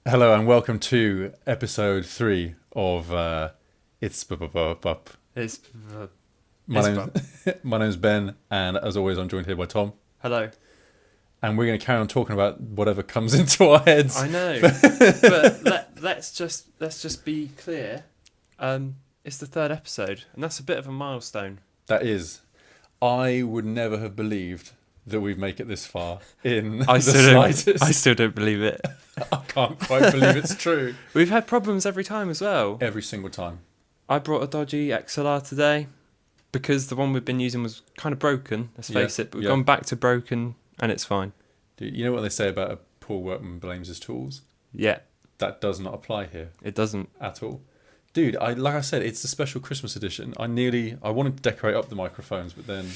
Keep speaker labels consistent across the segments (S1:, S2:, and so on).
S1: Hello and welcome to episode 3 of ITSBUP.
S2: It's
S1: My
S2: It's
S1: name, my name's Ben, and as always, I'm joined here by Tom.
S2: hello.
S1: And we're going to carry on talking about whatever comes into our heads.
S2: I know, but let's just be clear. It's the third episode, and that's a bit of a milestone.
S1: That is, I would never have believed that we'd make it this far in
S2: I
S1: the
S2: still
S1: slightest.
S2: don't. I still don't believe it.
S1: I can't quite believe it's true.
S2: We've had problems every time as well.
S1: Every single time.
S2: I brought a dodgy XLR today because the one we've been using was kind of broken. Let's face it, but we've gone back to broken, and it's fine.
S1: Dude, you know what they say about a poor workman blames his tools?
S2: Yeah,
S1: That does not apply here
S2: it doesn't.
S1: at all. Dude, like I said, it's the special Christmas edition. I wanted to decorate up the microphones, but then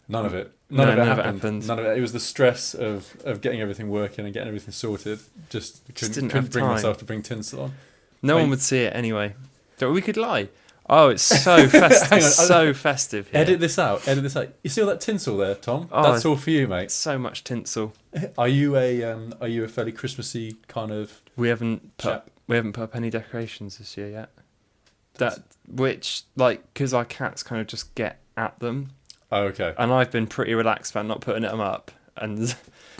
S1: none of it. None of it happened. None of it. It was the stress of getting everything working and getting everything sorted. Just couldn't bring myself to bring tinsel on.
S2: No one would see it anyway. So we could lie. Oh, it's so festive.
S1: Hang on,
S2: so festive here.
S1: Edit this out. You see all that tinsel there, Tom?
S2: Oh,
S1: That's all for you, mate.
S2: So much tinsel.
S1: Are you a fairly Christmassy kind of
S2: We haven't put
S1: chap?
S2: up any decorations this year yet. Because our cats kind of just get at them,
S1: Oh, okay.
S2: and I've been pretty relaxed about not putting them up, and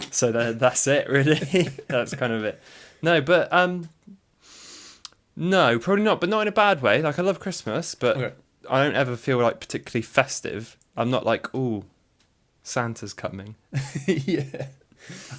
S2: so that's it really. That's kind of it. No, but no, probably not. But not in a bad way. Like I love Christmas, but
S1: Okay.
S2: I don't ever feel like particularly festive. I'm not like, ooh, Santa's coming.
S1: Yeah.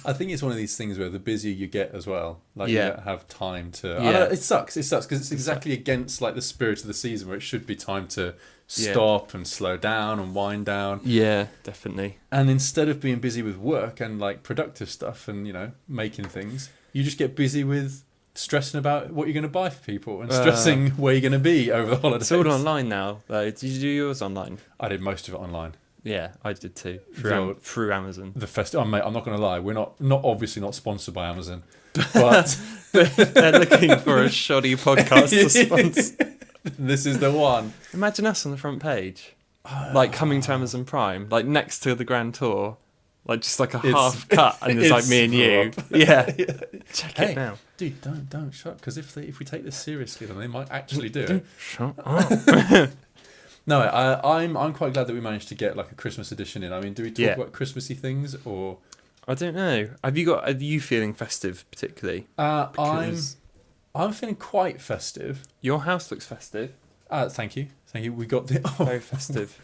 S1: I think it's one of these things where the busier you get as well, like you don't have time to. I
S2: Yeah.
S1: don't know, it sucks because it's exactly against like the spirit of the season where it should be time to stop and slow down and wind down.
S2: Yeah, definitely.
S1: And instead of being busy with work and like productive stuff and making things, you just get busy with stressing about what you're going to buy for people and stressing where you're going to be over the holidays.
S2: It's all online now, though. Did you do yours online?
S1: I did most of it online.
S2: Yeah, I did too.
S1: So-
S2: Through Amazon.
S1: Mate, I'm not going to lie. We're not obviously not sponsored by Amazon, but
S2: They're looking for a shoddy podcast to sponsor.
S1: this is the one.
S2: Imagine us on the front page, like coming to Amazon Prime, like next to the Grand Tour, like just like a half cut, and it's like me and you. Yeah, check it now.
S1: Dude, don't shut up, because if we take this seriously, then they might actually do it.
S2: Shut up.
S1: No, I'm quite glad that we managed to get like a Christmas edition in. I mean, do we talk about Christmassy things or?
S2: I don't know. Are you feeling festive particularly?
S1: I'm feeling quite festive.
S2: Your house looks festive.
S1: Thank you. We got the
S2: Very festive.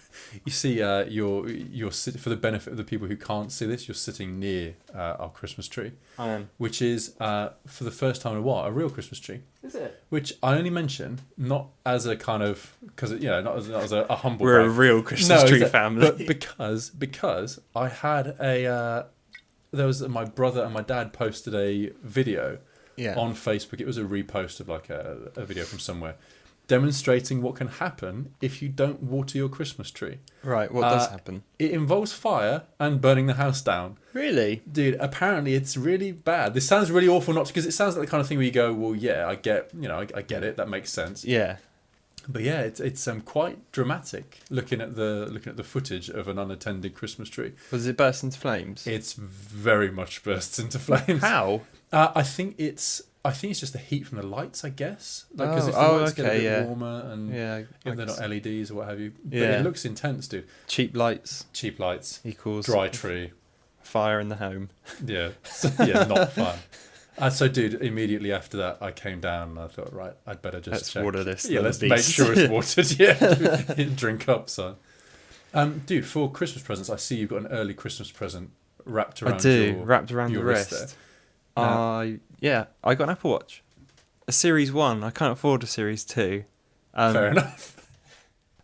S1: You see, you're for the benefit of the people who can't see this, you're sitting near our Christmas tree,
S2: I am.
S1: which is for the first time in a while a real Christmas tree.
S2: Is it?
S1: Which I only mention not as a kind of not as a humble.
S2: We're
S1: brag.
S2: a real Christmas tree family.
S1: But because I had there was my brother and my dad posted a video on Facebook. It was a repost of like a video from somewhere, demonstrating what can happen if you don't water your Christmas tree.
S2: Right, what does happen?
S1: It involves fire and burning the house down.
S2: Really?
S1: Dude, apparently it's really bad. This sounds really awful, not because it sounds like the kind of thing where you go, well, yeah, I get it, that makes sense.
S2: Yeah.
S1: But yeah, it's quite dramatic looking at the footage of an unattended Christmas tree.
S2: Was it burst into flames?
S1: It's very much bursts into flames.
S2: How?
S1: I think it's just the heat from the lights, I guess. Like, because if the lights get a bit warmer and if they're not LEDs or what have you. But it looks intense, dude.
S2: Cheap lights
S1: equals dry tree.
S2: Fire in the home.
S1: Yeah. Not fun. So, dude, immediately after that, I came down and I thought, right, I'd better just check.
S2: Water this.
S1: Yeah, let's make sure it's watered. Yeah, drink up, son. Dude, for Christmas presents, I see you've got an early Christmas present wrapped around.
S2: Wrapped around the wrist. I got an Apple Watch, a Series 1. I can't afford a Series 2.
S1: Fair enough.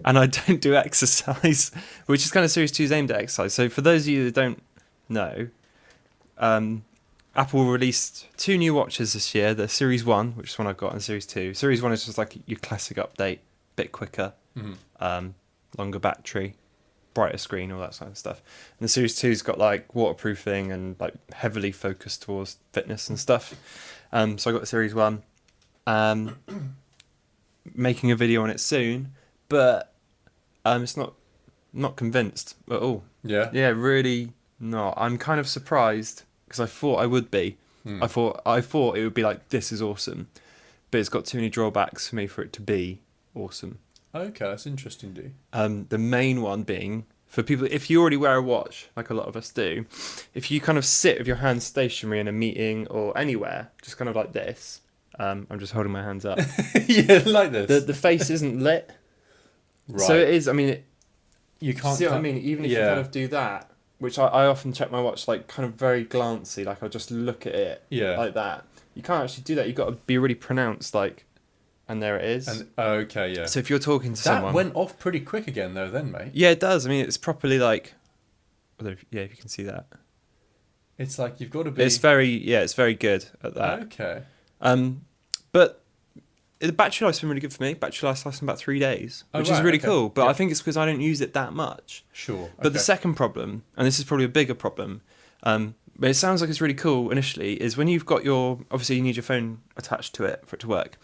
S2: And I don't do exercise, which is kind of Series 2 is aimed at exercise. So for those of you that don't know, Apple released 2 new watches this year. The Series 1, which is one I've got, and Series 2. Series 1 is just like your classic update, bit quicker, longer battery, brighter screen, all that sort of stuff. And the Series 2's got like waterproofing and like heavily focused towards fitness and stuff. So I got the Series 1. Making a video on it soon, but it's not convinced at all.
S1: Yeah.
S2: Yeah, really not. I'm kind of surprised because I thought I would be. I thought it would be like, this is awesome, but it's got too many drawbacks for me for it to be awesome.
S1: Okay, that's interesting, D.
S2: The main one being, for people, if you already wear a watch, like a lot of us do, if you kind of sit with your hands stationary in a meeting or anywhere, just kind of like this, I'm just holding my hands up.
S1: Yeah, like this.
S2: The face isn't lit.
S1: Right.
S2: So it is, I mean,
S1: you can't...
S2: See what I mean? Even if you kind of do that, which I often check my watch like kind of very glancy, like I'll just look at it like that. You can't actually do that. You've got to be really pronounced, like, and there it is.
S1: And, okay, yeah.
S2: So if you're talking to someone...
S1: That went off pretty quick again, though, then, mate.
S2: Yeah, it does. I mean, it's properly like... if you can see that.
S1: It's like you've got to be...
S2: It's very good at that.
S1: Okay.
S2: But the battery life's been really good for me. Battery life's lasting about 3 days, which is really cool. But I think it's because I don't use it that much.
S1: Sure. Okay.
S2: But the second problem, and this is probably a bigger problem, but it sounds like it's really cool initially, is when you've got your... Obviously, you need your phone attached to it for it to work.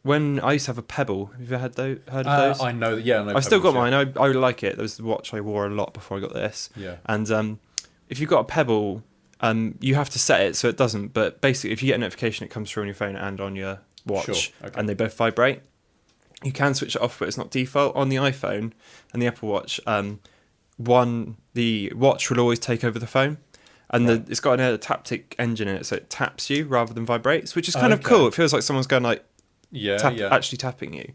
S2: When I used to have a Pebble, have you ever heard of those?
S1: I know, yeah. I know
S2: I've still got mine. I really like it. That was the watch I wore a lot before I got this.
S1: Yeah.
S2: And if you've got a Pebble, you have to set it so it doesn't. But basically, if you get a notification, it comes through on your phone and on your watch, and they both vibrate. You can switch it off, but it's not default. On the iPhone and the Apple Watch, the watch will always take over the phone. And it's got an taptic engine in it, so it taps you rather than vibrates, which is kind of cool. It feels like someone's going like... actually tapping you.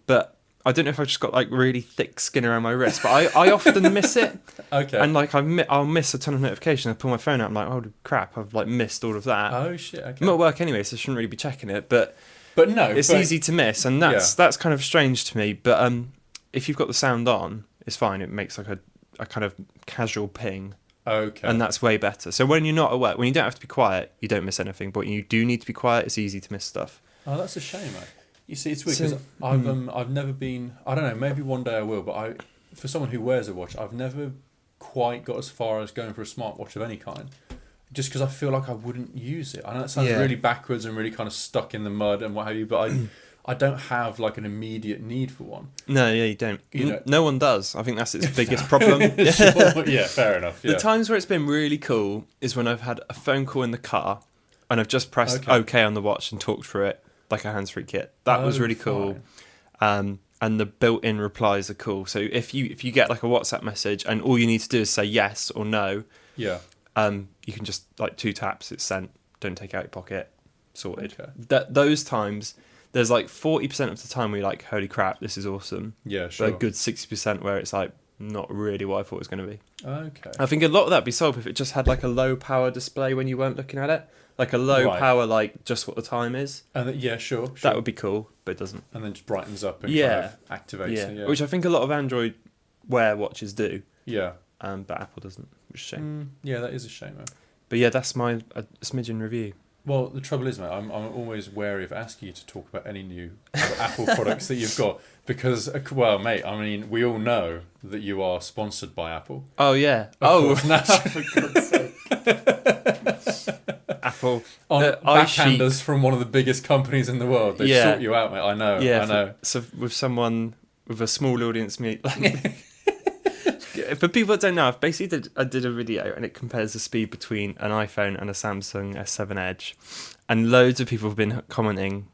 S2: But I don't know if I've just got like really thick skin around my wrist, but I often miss it.
S1: Okay.
S2: And like I'll miss a ton of notifications. I pull my phone out, I'm like, holy crap, I've like missed all of that.
S1: Oh shit, okay.
S2: I'm at work anyway, so I shouldn't really be checking it, but
S1: no,
S2: it's easy to miss, and that's kind of strange to me. But if you've got the sound on, it's fine. It makes like a kind of casual ping.
S1: Okay.
S2: And that's way better. So when you're not at work, when you don't have to be quiet, you don't miss anything. But when you do need to be quiet, it's easy to miss stuff.
S1: Oh, that's a shame, mate. You see, it's weird because I've never been... I don't know, maybe one day I will, but for someone who wears a watch, I've never quite got as far as going for a smartwatch of any kind. Just because I feel like I wouldn't use it. I know it sounds really backwards and really kind of stuck in the mud and what have you, but I don't have like an immediate need for one.
S2: No, you don't.
S1: You know,
S2: no one does. I think that's its biggest problem.
S1: Sure. Yeah, fair enough. Yeah.
S2: The times where it's been really cool is when I've had a phone call in the car and I've just pressed OK on the watch and talked through it like a hands-free kit. That was really cool. And the built-in replies are cool. So if you get like a WhatsApp message and all you need to do is say yes or no, you can just like 2 taps, it's sent. Don't take it out your pocket. Sorted. Okay. Those times, there's like 40% of the time where you're like, holy crap, this is awesome.
S1: Yeah, sure.
S2: But a good 60% where it's like, not really what I thought it was going to be.
S1: Okay.
S2: I think a lot of that would be solved if it just had like a low power display when you weren't looking at it. Like a low power, like just what the time is.
S1: And sure.
S2: That would be cool, but it doesn't.
S1: And then just brightens up and kind of activates it. Yeah.
S2: Which I think a lot of Android Wear watches do.
S1: Yeah.
S2: But Apple doesn't, which is a shame.
S1: Yeah, that is a shame, man.
S2: But yeah, that's my smidgen review.
S1: Well, the trouble is, mate, I'm always wary of asking you to talk about any new Apple products that you've got because, well, mate, I mean, we all know that you are sponsored by Apple.
S2: Oh, yeah.
S1: Of course, for God's sake.
S2: Apple.
S1: Backhanders from one of the biggest companies in the world. They sort you out, mate. I know.
S2: Yeah,
S1: I know.
S2: So with someone with a small audience, for people that don't know, I did a video and it compares the speed between an iPhone and a Samsung S7 Edge, and loads of people have been commenting,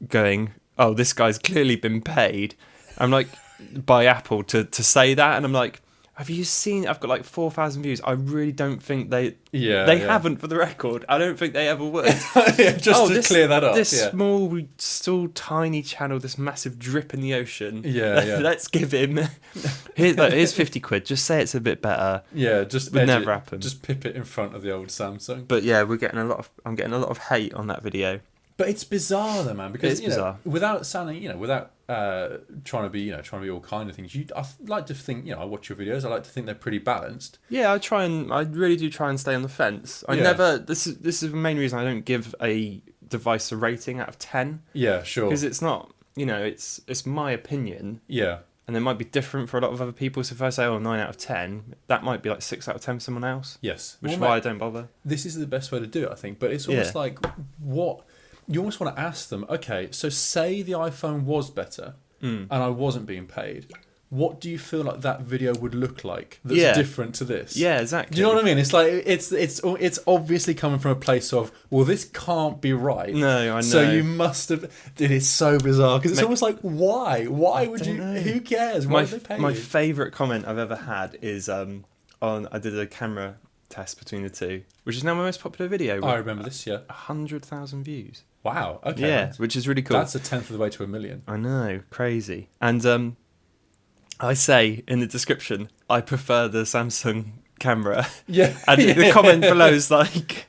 S2: going, "Oh, this guy's clearly been paid." I'm like, by Apple to say that, and I'm like, have you seen? I've got like 4,000 views. I really don't think they haven't, for the record. I don't think they ever would.
S1: Clear that up.
S2: This small, still tiny channel, this massive drip in the ocean.
S1: Yeah.
S2: Let's give him. Here's 50 quid. Just say it's a bit better.
S1: Yeah, just
S2: would never happen.
S1: Just pip it in front of the old Samsung.
S2: But yeah, I'm getting a lot of hate on that video.
S1: But it's bizarre though, man, because
S2: it's bizarre.
S1: Without sounding, without trying to be all kind of things. I like to think, I watch your videos. I like to think they're pretty balanced.
S2: Yeah, I really do try and stay on the fence. This is the main reason I don't give a device a rating out of 10.
S1: Yeah, sure.
S2: Because it's not, it's my opinion.
S1: Yeah.
S2: And it might be different for a lot of other people. So if I say, 9 out of 10, that might be like 6 out of 10 for someone else.
S1: Yes.
S2: Which is why I don't bother.
S1: This is the best way to do it, I think. But it's almost like what... You almost want to ask them, okay, so say the iPhone was better and I wasn't being paid, what do you feel like that video would look like that's different to this?
S2: Yeah, exactly.
S1: Do you know what I mean? It's like it's obviously coming from a place of, well, this can't be right.
S2: No, I know.
S1: So you must have. Dude, it's so bizarre because it's almost like, why? Why would you?
S2: Know.
S1: Who cares? Why would they pay
S2: my
S1: you?
S2: favourite comment I've ever had is I did a camera test between the two, which is now my most popular video.
S1: I remember this. Yeah,
S2: 100,000 views.
S1: Wow. Okay.
S2: Yeah, which is really cool.
S1: That's 1/10 of the way to 1 million.
S2: I know, crazy. And I say in the description, I prefer the Samsung camera.
S1: Yeah.
S2: And the comment below is like,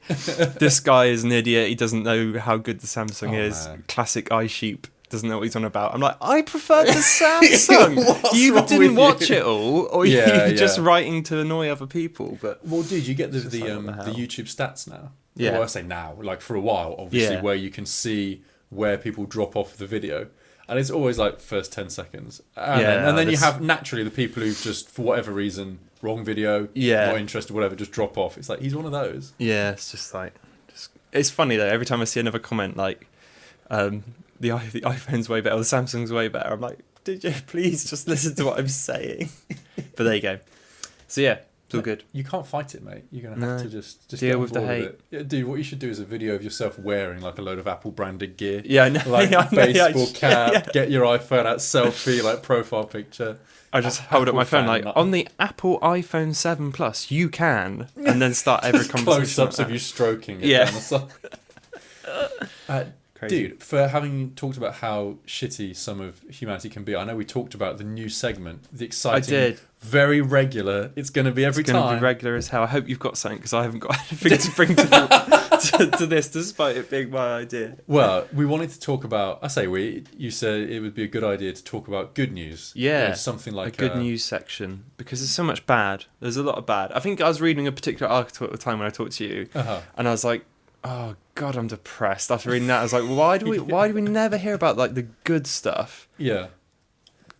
S2: this guy is an idiot. He doesn't know how good the Samsung is.
S1: Man.
S2: Classic eye sheep. Doesn't know what he's on about. I'm like, I prefer the Samsung. You
S1: wrong
S2: didn't
S1: with
S2: watch
S1: you?
S2: it all, or
S1: Yeah,
S2: you're just
S1: yeah.
S2: writing to annoy other people. But
S1: Well, dude, you get the
S2: It's just like, what the hell?
S1: YouTube stats now.
S2: Yeah.
S1: Well, I say now, like for a while, obviously,
S2: Yeah.
S1: where you can see where people drop off the video. And it's always like first 10 seconds. And then you have naturally the people who've just, for whatever reason, wrong video, not interested, whatever, just drop off. It's like, he's one of those.
S2: Yeah, it's just like, it's funny though. Every time I see another comment like, the iPhone's way better, or the Samsung's way better, I'm like, did you please just listen to what I'm saying? But there you go. So yeah, it's all good.
S1: You can't fight it, mate. You're going to have to just
S2: deal
S1: get on
S2: with the
S1: board
S2: hate.
S1: It. Yeah, dude, what you should do is a video of yourself wearing like a load of Apple branded gear.
S2: Yeah, I know.
S1: Like
S2: I know,
S1: baseball cap,
S2: yeah.
S1: get your iPhone out, selfie, like profile picture.
S2: I just hold up my phone
S1: fan,
S2: like, on the Apple iPhone 7 Plus, you can, and then start every conversation.
S1: Close-ups
S2: like
S1: of you stroking it
S2: Yeah.
S1: down the side.
S2: Crazy.
S1: Dude, for having talked about how shitty some of humanity can be, I know we talked about the new segment, the exciting,
S2: did.
S1: very regular. It's going to be every
S2: It's going to
S1: time.
S2: be regular as hell. I hope you've got something, because I haven't got anything to bring to this, despite it being my idea.
S1: Well, we wanted to talk about. You said it would be a good idea to talk about good news.
S2: Yeah,
S1: You know, something like
S2: a good news section, because there's so much bad. There's a lot of bad. I think I was reading a particular article at the time when I talked to you, and I was like, oh God, I'm depressed after reading that. I was like, why do we never hear about like the good stuff?
S1: Yeah.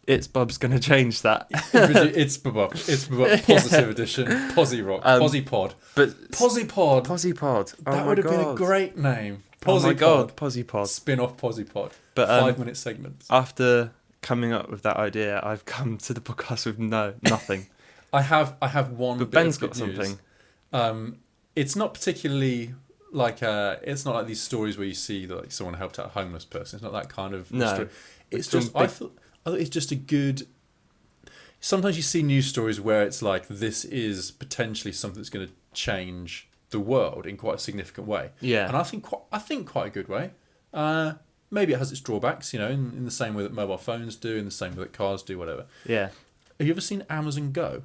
S2: ITSBUP's going to change that.
S1: It's positive edition, Posy Rock, Posy Pod.
S2: But
S1: Posy Pod.
S2: Posy Pod. Oh
S1: That
S2: my
S1: would have been a
S2: God.
S1: great name.
S2: Oh
S1: Posy
S2: my God,
S1: Pod.
S2: Posy Pod.
S1: Spin-off Posy Pod.
S2: But
S1: 5-minute segments.
S2: after coming up with that idea, I've come to the podcast with nothing.
S1: I have one.
S2: But
S1: bit
S2: Ben's
S1: of
S2: got
S1: good news.
S2: something.
S1: It's not particularly like it's not like these stories where you see that like someone helped out a homeless person. It's not that kind of
S2: No.
S1: story. It's
S2: It's
S1: just
S2: big-
S1: I thought it's just a good. Sometimes you see news stories where it's like this is potentially something that's going to change the world in quite a significant way.
S2: Yeah.
S1: And I think quite a good way. Maybe it has its drawbacks, you know, in the same way that mobile phones do, in the same way that cars do, whatever.
S2: Yeah.
S1: Have you ever seen Amazon Go?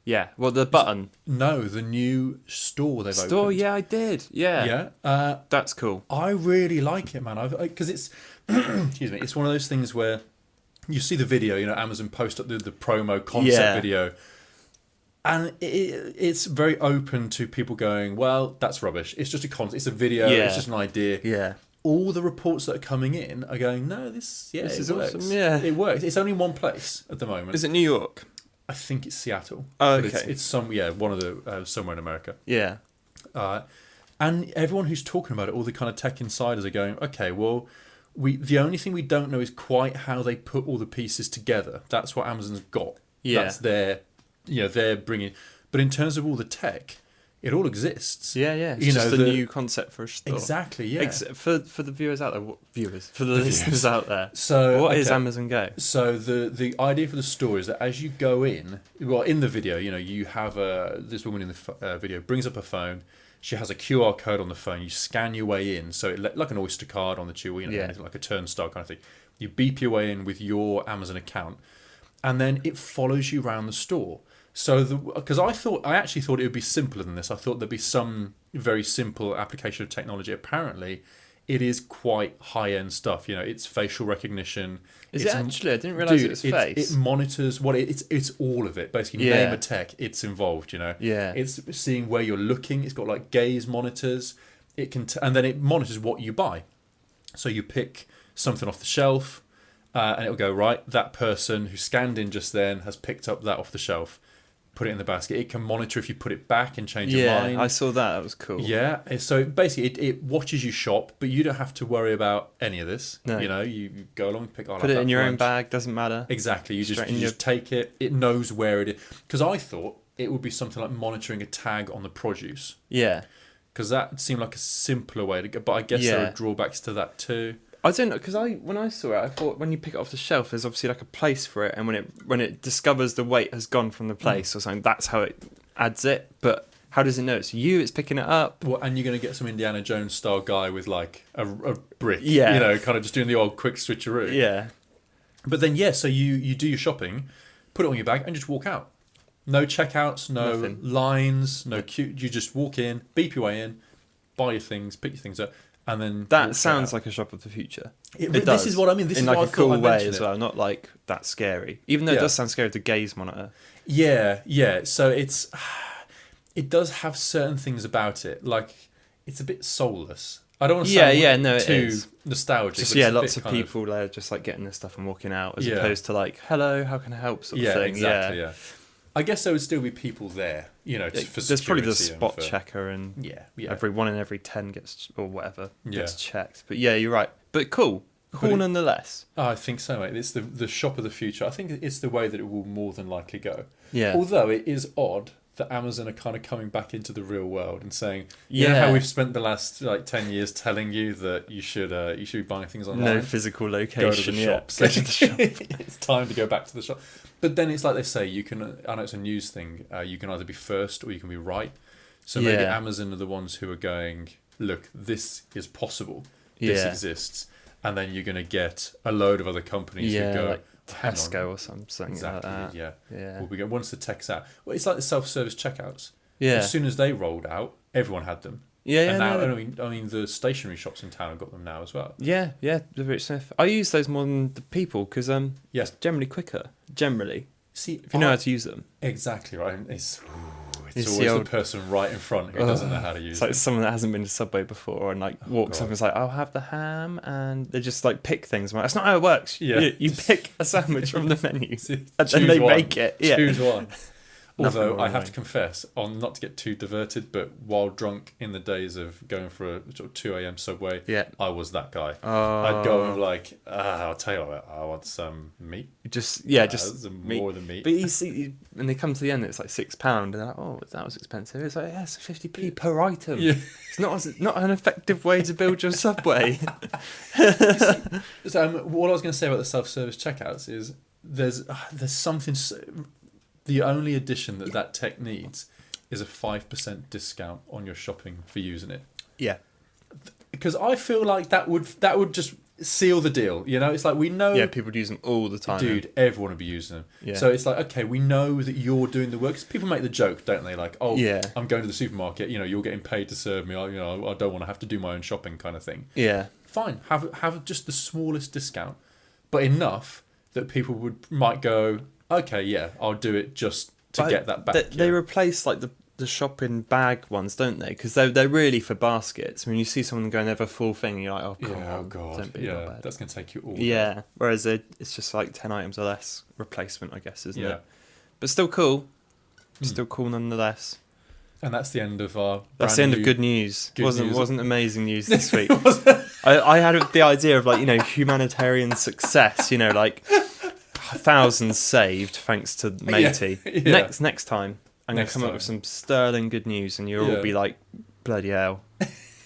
S2: Yeah. Well, the button.
S1: No, the new store they've
S2: Store,
S1: opened.
S2: yeah, I did. Yeah.
S1: Yeah.
S2: That's cool.
S1: I really like it, man. Because it's, excuse me, it's one of those things where you see the video, you know, Amazon post up the promo concept video, and it's very open to people going, well, that's rubbish. It's just a concept. It's a video.
S2: Yeah.
S1: It's just an idea.
S2: Yeah.
S1: All the reports that are coming in are going, no, this
S2: is
S1: works.
S2: awesome. Yeah.
S1: It works. It's only one place at the moment.
S2: Is it New York?
S1: I think it's Seattle.
S2: Oh,
S1: But
S2: okay.
S1: it's one of the somewhere in America.
S2: Yeah.
S1: And everyone who's talking about it, all the kind of tech insiders are going, okay, well, the only thing we don't know is quite how they put all the pieces together. That's what Amazon's got.
S2: Yeah.
S1: That's they're bringing. But in terms of all the tech, it all exists.
S2: Yeah, yeah. It's
S1: You
S2: just
S1: know,
S2: a
S1: the-
S2: new concept for a store.
S1: Exactly, yeah.
S2: For the viewers out there, for the listeners out there.
S1: So
S2: What is
S1: okay.
S2: Amazon Go?
S1: So the idea for the store is that as you go in, well, in the video, you know, you have this woman in the video brings up a phone. She has a QR code on the phone. You scan your way in, so like an Oyster card on the tube, you know, anything like a turnstile kind of thing. You beep your way in with your Amazon account, and then it follows you around the store. So because I actually thought it would be simpler than this. I thought there'd be some very simple application of technology. Apparently, it is quite high-end stuff. You know, it's facial recognition.
S2: Is it actually? I didn't realise it was face.
S1: It monitors it's all of it. Basically, name a tech, it's involved. You know,
S2: Yeah.
S1: it's seeing where you're looking. It's got like gaze monitors. It can and then it monitors what you buy. So you pick something off the shelf, and it'll go right. That person who scanned in just then has picked up that off the shelf. put it in the basket. It can monitor if you put it back and change your mind.
S2: Yeah, I saw that. That was cool.
S1: Yeah. So basically, it watches you shop, but you don't have to worry about any of this.
S2: No.
S1: You know, you go along, pick
S2: Put it in your own bag. Doesn't matter.
S1: Exactly. You just take it. It knows where it is. Because I thought it would be something like monitoring a tag on the produce.
S2: Yeah.
S1: Because that seemed like a simpler way to go. But I guess there are drawbacks to that too.
S2: I don't know, because when I saw it, I thought when you pick it off the shelf, there's obviously like a place for it, and when it discovers the weight has gone from the place or something, that's how it adds it. But how does it know it's you? It's picking it up.
S1: Well, and you're going to get some Indiana Jones style guy with like a brick,
S2: Yeah.
S1: you know, kind of just doing the old quick switcheroo.
S2: Yeah.
S1: But then so you do your shopping, put it on your bag, and just walk out. No checkouts, no
S2: Nothing.
S1: lines, no queue. You just walk in, beep your way in, buy your things, pick your things up. And then
S2: that sounds like a shop of the future.
S1: It does. This is what I mean. This
S2: in
S1: is
S2: like
S1: why
S2: a cool way
S1: as
S2: well, not like that scary. Even though it does sound scary, the gaze monitor.
S1: Yeah. So it does have certain things about it. Like it's a bit soulless. I don't want to sound too nostalgic.
S2: Just lots of people there just like getting this stuff and walking out, as opposed to like, hello, how can I help? Sort of thing.
S1: Exactly. Yeah. I guess there would still be people there, you know, for
S2: there's probably the spot checker, and every 1 in every 10 gets, or whatever, gets checked. But yeah, you're right. But cool nonetheless.
S1: I think so, mate. It's the shop of the future. I think it's the way that it will more than likely go.
S2: Yeah.
S1: Although it is odd that Amazon are kind of coming back into the real world and saying, you know how we've spent the last like 10 years telling you that you should be buying things online.
S2: No physical location.
S1: Go to the shops.
S2: Go to the shop.
S1: It's time to go back to the shop. But then it's like they say, you can. I know it's a news thing. You can either be first or you can be right. So maybe Amazon are the ones who are going, look, this is possible. This exists. And then you're going to get a load of other companies who go,
S2: like Tesco or something
S1: exactly,
S2: like that.
S1: Yeah. Well, we go once the tech's out. Well, it's like the self-service checkouts.
S2: Yeah.
S1: As soon as they rolled out, everyone had them. And now, I mean, the stationery shops in town have got them now as well.
S2: Yeah, the Rich Smith. I use those more than the people because it's generally quicker. Generally,
S1: see
S2: if you know how to use them.
S1: Exactly right. It's always the person right in front who doesn't know how to use it.
S2: It's like someone that hasn't been to Subway before and like walks up and is like, I'll have the ham, and they just like pick things. I'm like, that's not how it works.
S1: Yeah.
S2: You pick a sandwich from the menu and then they make it. Yeah.
S1: Choose one. Although I have to confess, not to get too diverted, but while drunk in the days of going for a sort of 2 a.m. Subway, I was that guy. I'd go and like, I'll tell you what, I want some meat.
S2: Just
S1: meat. More than meat.
S2: But you see, when they come to the end, it's like £6, and they're like, oh, that was expensive. It's like, it's 50p per item. Yeah. It's not an effective way to build your Subway.
S1: So what I was going to say about the self-service checkouts is there's something. The only addition that tech needs is a 5% discount on your shopping for using it.
S2: Yeah.
S1: Because I feel like that would just seal the deal. You know, it's like we know.
S2: Yeah, people would use them all the time.
S1: Dude, everyone would be using them. Yeah. So it's like, okay, we know that you're doing the work. 'Cause people make the joke, don't they? Like, I'm going to the supermarket. You know, you're getting paid to serve me. I don't want to have to do my own shopping, kind of thing.
S2: Yeah.
S1: Fine. Have just the smallest discount, but enough that people might go, okay, yeah, I'll do it just to get that back.
S2: They replace like the shopping bag ones, don't they? Because they're really for baskets. When you see someone going over full thing, you're like, oh god,
S1: don't be that bad. That's going to take you all.
S2: Yeah. Whereas it's just like 10 items or less replacement, I guess, isn't it? But still cool. Still cool nonetheless.
S1: And that's the end of our.
S2: That's the end of good news. Wasn't amazing news this week. I had the idea of like, you know, humanitarian success. You know, like. Thousands saved thanks to Matey. Yeah. Next time, I'm going to come up with some sterling good news, and you'll all be like, bloody hell.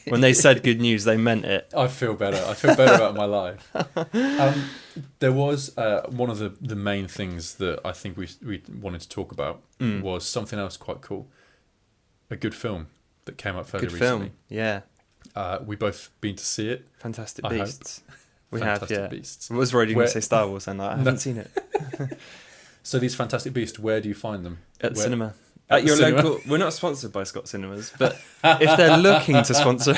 S2: When they said good news, they meant it.
S1: I feel better. I feel better about my life. There was one of the main things that I think we wanted to talk about was something else quite cool. A good film that came up fairly recently.
S2: Yeah.
S1: We both been to see it.
S2: Fantastic Beasts. We
S1: Fantastic
S2: have,
S1: Beasts.
S2: I was worried you were going to say Star Wars, and I haven't seen it.
S1: So these Fantastic Beasts, where do you find them?
S2: At the cinema. At your local. We're not sponsored by Scott Cinemas, but if they're looking to sponsor.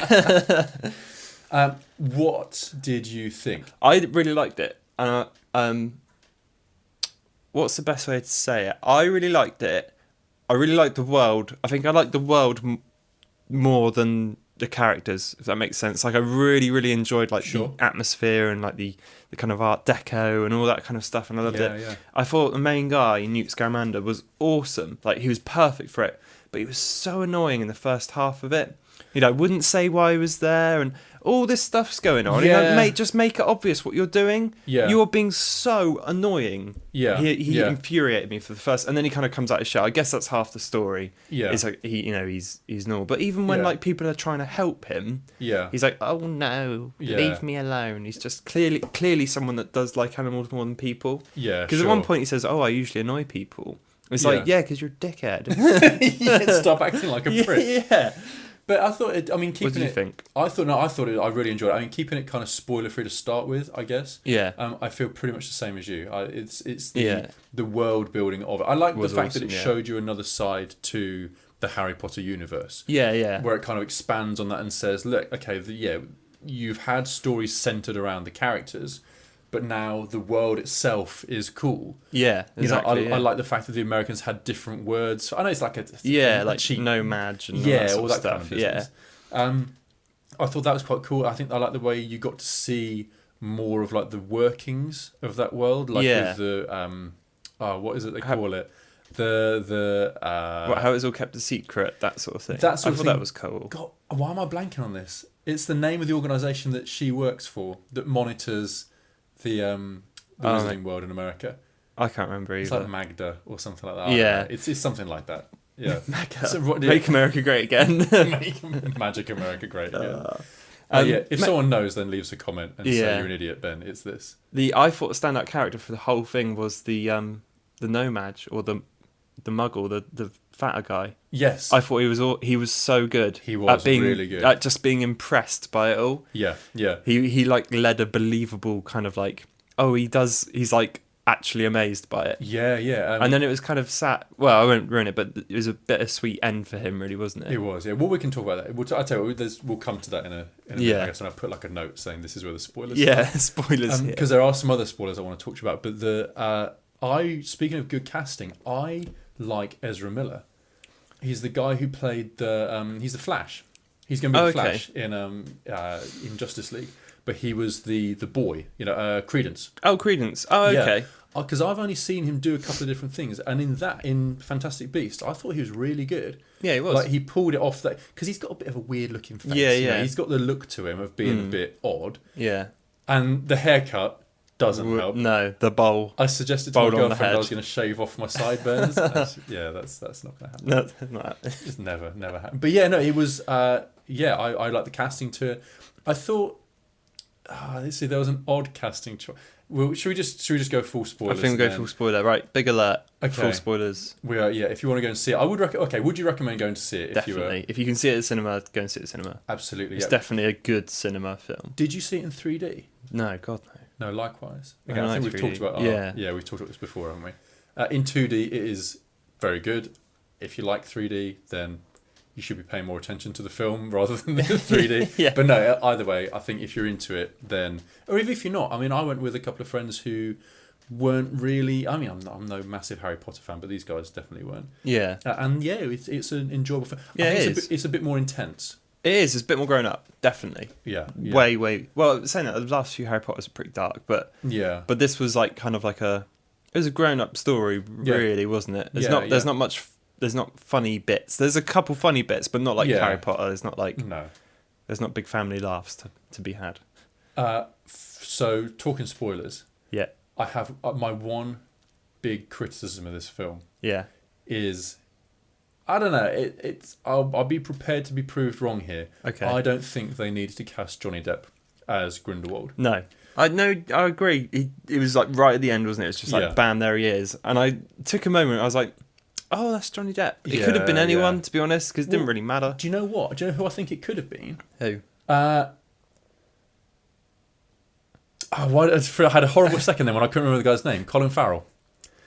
S1: What did you think?
S2: I really liked it. What's the best way to say it? I really liked it. I really liked the world. I think I liked the world more than the characters, if that makes sense. Like I really, really enjoyed like
S1: Sure.
S2: the atmosphere and like the kind of Art Deco and all that kind of stuff, and I loved it.
S1: Yeah.
S2: I thought the main guy, Newt Scamander, was awesome. Like he was perfect for it, but he was so annoying in the first half of it. You know, wouldn't say why he was there, and all this stuff's going on.
S1: Yeah.
S2: You know, mate, just make it obvious what you're doing.
S1: Yeah.
S2: You are being so annoying.
S1: Yeah.
S2: He infuriated me for the first, and then he kind of comes out his shell. I guess that's half the story.
S1: Yeah.
S2: It's like he's normal. But even when like people are trying to help him, he's like, oh no, leave me alone. He's just clearly someone that does like animals more than people.
S1: Yeah.
S2: Because at one point he says, oh, I usually annoy people. It's like, because you're a dickhead.
S1: Stop acting like a prick.
S2: Yeah.
S1: But I thought it. I mean, keeping
S2: what did you
S1: it.
S2: think?
S1: I thought it. I really enjoyed it. I mean, keeping it kind of spoiler free to start with, I guess.
S2: Yeah.
S1: I feel pretty much the same as you. It's the world building of it. I like the fact that it showed you another side to the Harry Potter universe.
S2: Yeah.
S1: Where it kind of expands on that and says, look, okay, you've had stories centered around the characters, but now the world itself is cool.
S2: Yeah, exactly.
S1: I like the fact that the Americans had different words. I know it's like
S2: like cheap nomad and all that
S1: kind of business. I thought that was quite cool. I think I like the way you got to see more of like the workings of that world, like with the what is it they call it?
S2: How it's all kept a secret, that sort of thing. I thought that was cool.
S1: God, why am I blanking on this? It's the name of the organisation that she works for that monitors the Wizarding world in America.
S2: I can't remember either.
S1: It's like Magda or something like that.
S2: Yeah.
S1: It's something like that. Yeah.
S2: Make America great again.
S1: Make Magic America great again. If someone knows, then leaves a comment and say you're an idiot, Ben. It's this.
S2: I thought the standout character for the whole thing was the nomad or the muggle, the fatter guy.
S1: Yes.
S2: I thought he was so good.
S1: He was really good.
S2: At just being impressed by it all.
S1: Yeah.
S2: He like led a believable kind of like, he's like actually amazed by it.
S1: Yeah.
S2: And then it was kind of sad. Well, I won't ruin it, but it was a bittersweet end for him, really, wasn't it?
S1: It was, yeah. Well, we can talk about that. I'll tell you, we'll come to that in a minute, I guess, and I'll put like a note saying this is where the spoilers
S2: are. Spoilers.
S1: Because there are some other spoilers I want to talk to you about. But speaking of good casting, I like Ezra Miller. He's the guy who played he's the Flash. He's going to be the Flash in Justice League. But he was the boy, Credence.
S2: Oh, Credence. Oh, okay.
S1: Because I've only seen him do a couple of different things, and in Fantastic Beasts, I thought he was really good.
S2: Yeah, he was.
S1: Like he pulled it off that because he's got a bit of a weird looking face. Yeah. He's got the look to him of being a bit odd.
S2: Yeah.
S1: And the haircut doesn't help.
S2: No, the bowl.
S1: I suggested to my girlfriend I was going to shave off my sideburns. That's not going to happen.
S2: No, that's not happening.
S1: It's never happened. But yeah, no, it was. I like the casting to it. I thought. Let's see. There was an odd casting choice. Well, should we just go full spoilers?
S2: I think we'll go full spoiler. Right, big alert. Okay. Full spoilers.
S1: We are. Yeah, if you want to go and see it, I would recommend. Okay, would you recommend going to see it?
S2: Definitely. If you can see it at the cinema, go and see it at the cinema.
S1: Absolutely.
S2: It's definitely a good cinema film.
S1: Did you see it in 3D?
S2: No, God no.
S1: No, likewise. Again, I think we've talked about. We've talked about this before, haven't we? In 2D, it is very good. If you like 3D, then you should be paying more attention to the film rather than the 3D.
S2: Yeah.
S1: But no, either way, I think if you're into it, then... Or even if you're not. I mean, I went with a couple of friends who weren't really... I mean, I'm no massive Harry Potter fan, but these guys definitely weren't.
S2: Yeah.
S1: It's an enjoyable film.
S2: Yeah,
S1: It's a bit more intense.
S2: It is. It's a bit more grown up, definitely.
S1: Yeah.
S2: Way. Well, saying that, the last few Harry Potters are pretty dark, but...
S1: Yeah.
S2: But this was like kind of like it was a grown up story, really, wasn't it? There's not much... There's not funny bits. There's a couple funny bits, but not like Harry Potter. There's not like There's not big family laughs to be had.
S1: So talking spoilers.
S2: Yeah.
S1: I have my one big criticism of this film.
S2: Yeah.
S1: Is I don't know. It's I'll be prepared to be proved wrong here.
S2: Okay.
S1: I don't think they needed to cast Johnny Depp as Grindelwald.
S2: No. I agree. It was like right at the end, wasn't it? It's just like bam, there he is. And I took a moment. I was like, oh, that's Johnny Depp. It could have been anyone, to be honest, because it didn't really matter.
S1: Do you know what? Do you know who I think it could have been?
S2: Who?
S1: I had a horrible second then when I couldn't remember the guy's name. Colin Farrell.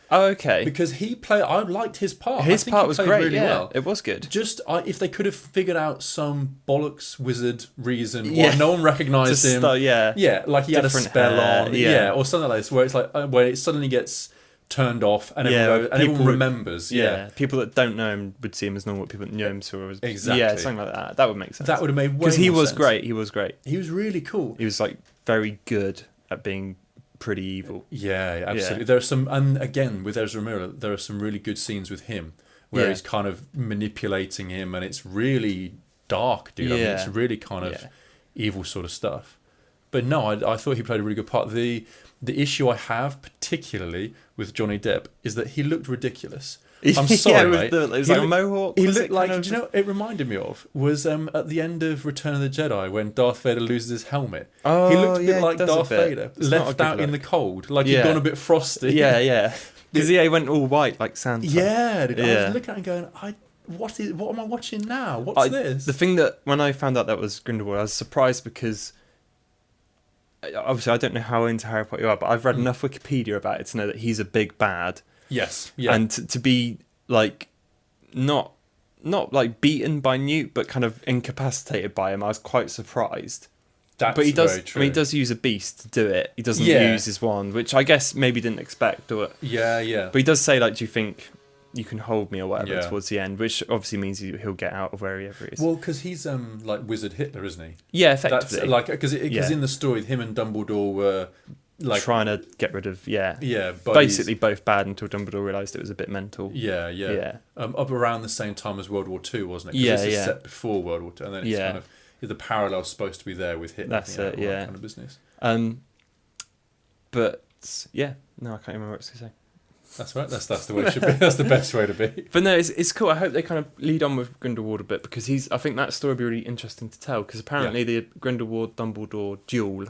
S2: Oh, okay.
S1: Because I liked his part.
S2: His part was great,
S1: really well.
S2: It was good.
S1: Just if they could have figured out some bollocks wizard reason why no one recognised him.
S2: Yeah,
S1: like he had a spell on.
S2: Yeah,
S1: or something like this, where it's like where it suddenly gets turned off, and everyone remembers. Yeah,
S2: people that don't know him would see him as normal. People that knew him saw him as
S1: exactly.
S2: Yeah, something like that. That would make sense.
S1: That would have made way
S2: because he
S1: more
S2: was
S1: sense.
S2: great. He was great.
S1: He was really cool.
S2: He was like very good at being pretty evil.
S1: Yeah, absolutely. There are some, and again with Ezra Miller, there are some really good scenes with him where he's kind of manipulating him, and it's really dark, dude. I mean, it's really kind of evil sort of stuff. But no, I thought he played a really good part. The issue I have, particularly with Johnny Depp, is that he looked ridiculous. I'm sorry, mate.
S2: It was like a mohawk.
S1: He looked like, do you know, it reminded me of was at the end of Return of the Jedi when Darth Vader loses his helmet.
S2: Oh,
S1: he looked a bit like Darth Vader,
S2: it's
S1: left out in the cold, like he'd gone a bit frosty.
S2: Yeah. Because he went all white like Santa.
S1: Yeah, I was looking at it going, what am I watching now? What's this?
S2: The thing that when I found out that was Grindelwald, I was surprised because obviously I don't know how into Harry Potter you are, but I've read enough Wikipedia about it to know that he's a big bad.
S1: Yes, yeah.
S2: And to be like not like beaten by Newt, but kind of incapacitated by him, I was quite surprised.
S1: But
S2: he does.
S1: very true.
S2: I mean, he does use a beast to do it. He doesn't use his wand, which I guess maybe didn't expect. Or
S1: yeah.
S2: But he does say like, "Do you think you can hold me or whatever?" Towards the end, which obviously means he'll get out of wherever he is.
S1: Well, because he's like Wizard Hitler, isn't he?
S2: Yeah, effectively.
S1: That's like because in the story, him and Dumbledore were like
S2: trying to get rid of
S1: buddies.
S2: basically both bad until Dumbledore realised it was a bit mental.
S1: Yeah. Up around the same time as World War II, wasn't it? Because this is set before World War II, and then it's kind of the parallel's supposed to be there with Hitler.
S2: That's it. Yeah,
S1: kind of business.
S2: But yeah, no, I can't remember what I was going to say.
S1: That's right. That's the way it should be. That's the best way to be.
S2: But no, it's cool. I hope they kind of lead on with Grindelwald a bit because I think that story would be really interesting to tell because apparently the Grindelwald Dumbledore duel.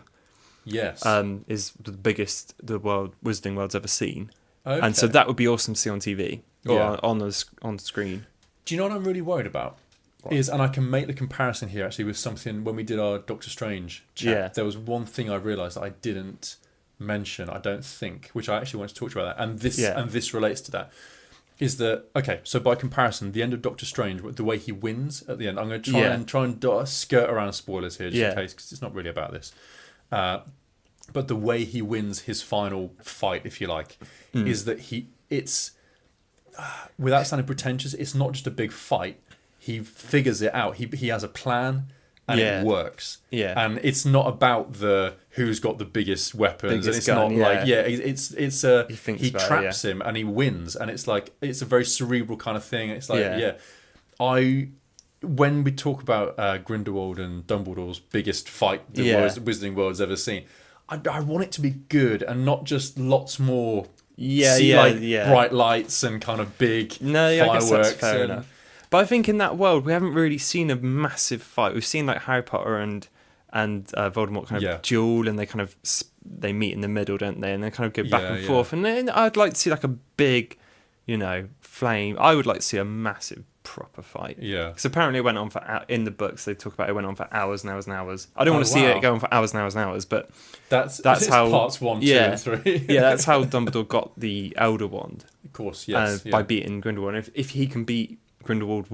S1: Yes.
S2: Is the biggest the Wizarding World's ever seen.
S1: Okay.
S2: And so that would be awesome to see on TV or on screen.
S1: Do you know what I'm really worried about? And I can make the comparison here actually with something when we did our Doctor Strange chat.
S2: Yeah.
S1: There was one thing I realised that I didn't mention, I don't think, which I actually wanted to talk to you about that, and this relates to that. Is that okay? So by comparison, the end of Doctor Strange, the way he wins at the end, I'm going to try and skirt around spoilers here, just in case, because it's not really about this. But the way he wins his final fight, if you like, is that it's without sounding pretentious, it's not just a big fight. He figures it out. He has a plan, and it works. Yeah, and it's not about who's got the biggest weapons. It's not he traps him and he wins, and it's like it's a very cerebral kind of thing. It's like when we talk about Grindelwald and Dumbledore's biggest fight the Wizarding World's ever seen, I want it to be good and not just lots more bright lights and kind of big fireworks.
S2: I guess that's fair enough. But I think in that world we haven't really seen a massive fight. We've seen like Harry Potter and Voldemort kind of duel, and they meet in the middle, don't they? And they kind of go back and forth. And then I'd like to see like a big, flame. I would like to see a massive proper fight. Yeah. Because apparently it went on for in the books they talk about it went on for hours and hours and hours. I don't want to see it go on for hours and hours and hours, but that's how
S1: parts 1, 2, and 3.
S2: That's how Dumbledore got the Elder Wand.
S1: Of course, yes.
S2: By beating Grindelwald. And if he can beat Grindelwald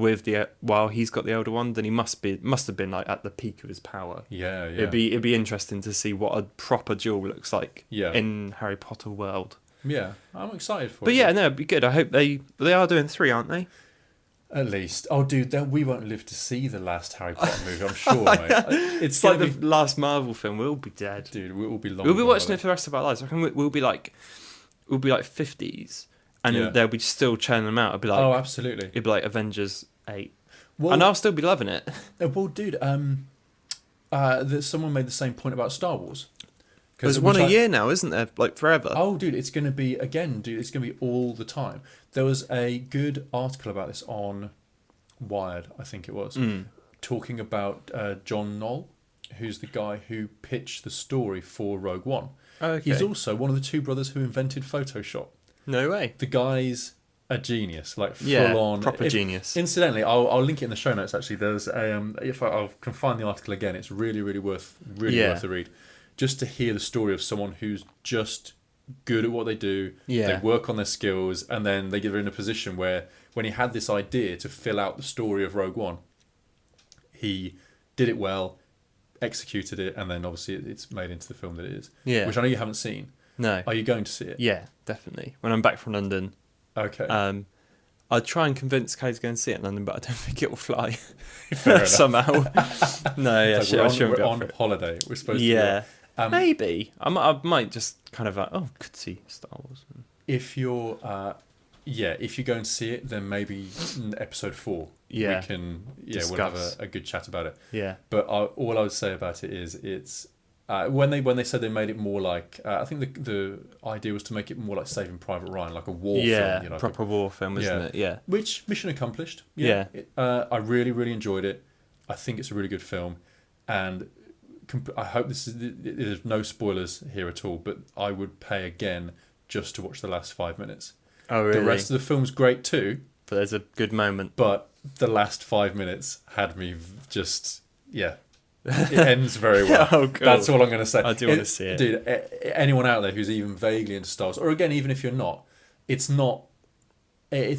S2: while he's got the Elder Wand, then he must have been like at the peak of his power. Yeah. It'd be interesting to see what a proper duel looks like in Harry Potter world.
S1: Yeah, I'm excited for it.
S2: But it'd be good. I hope they are doing 3, aren't they?
S1: At least. Oh, dude, we won't live to see the last Harry Potter movie, I'm sure, mate.
S2: It's like the last Marvel film. We'll be dead.
S1: Dude, we'll be long.
S2: We'll be watching it for the rest of our lives. I reckon we'll be like 50s. And they'll be still churning them out. It'll be like,
S1: oh, absolutely.
S2: It'll be like Avengers 8. And I'll still be loving it.
S1: Well, dude, someone made the same point about Star Wars.
S2: There's one a year now, isn't there? Like forever.
S1: Oh, dude, it's going to be, it's going to be all the time. There was a good article about this on Wired, I think it was, talking about John Knoll, who's the guy who pitched the story for Rogue One. Okay. He's also one of the 2 brothers who invented Photoshop.
S2: No way.
S1: The guy's a genius, like full on
S2: proper genius.
S1: Incidentally, I'll link it in the show notes. Actually, there's if I can find the article again, it's really worth the read. Just to hear the story of someone who's just good at what they do. They work on their skills, and then they get in a position where when he had this idea to fill out the story of Rogue One, he did it well, executed it, and then obviously it's made into the film that it is. Yeah. Which I know you haven't seen.
S2: No.
S1: Are you going to see it?
S2: Yeah, definitely. When I'm back from London.
S1: Okay.
S2: I'll try and convince Kay to go and see it in London, but I don't think it will fly
S1: somehow.
S2: No, yeah,
S1: we're on holiday. We're supposed to.
S2: Yeah, maybe. I might just kind of could see Star Wars.
S1: If you're, if you go and see it, then maybe episode 4.
S2: Yeah,
S1: we can. Yeah,
S2: discuss.
S1: we'll have a good chat about it.
S2: Yeah,
S1: but all I would say about it is it's. When they said they made it more like I think the idea was to make it more like Saving Private Ryan, like a war film,
S2: proper war film, isn't it? Yeah,
S1: which mission accomplished. I really enjoyed it. I think it's a really good film, and I hope there's no spoilers here at all. But I would pay again just to watch the last 5 minutes.
S2: Oh really?
S1: The rest of the film's great too,
S2: but there's a good moment.
S1: But the last 5 minutes had me just It ends very well.
S2: Oh, cool.
S1: That's all I'm going to say.
S2: I do want to see it.
S1: Dude, anyone out there who's even vaguely into Star Wars, or again, even if you're not, it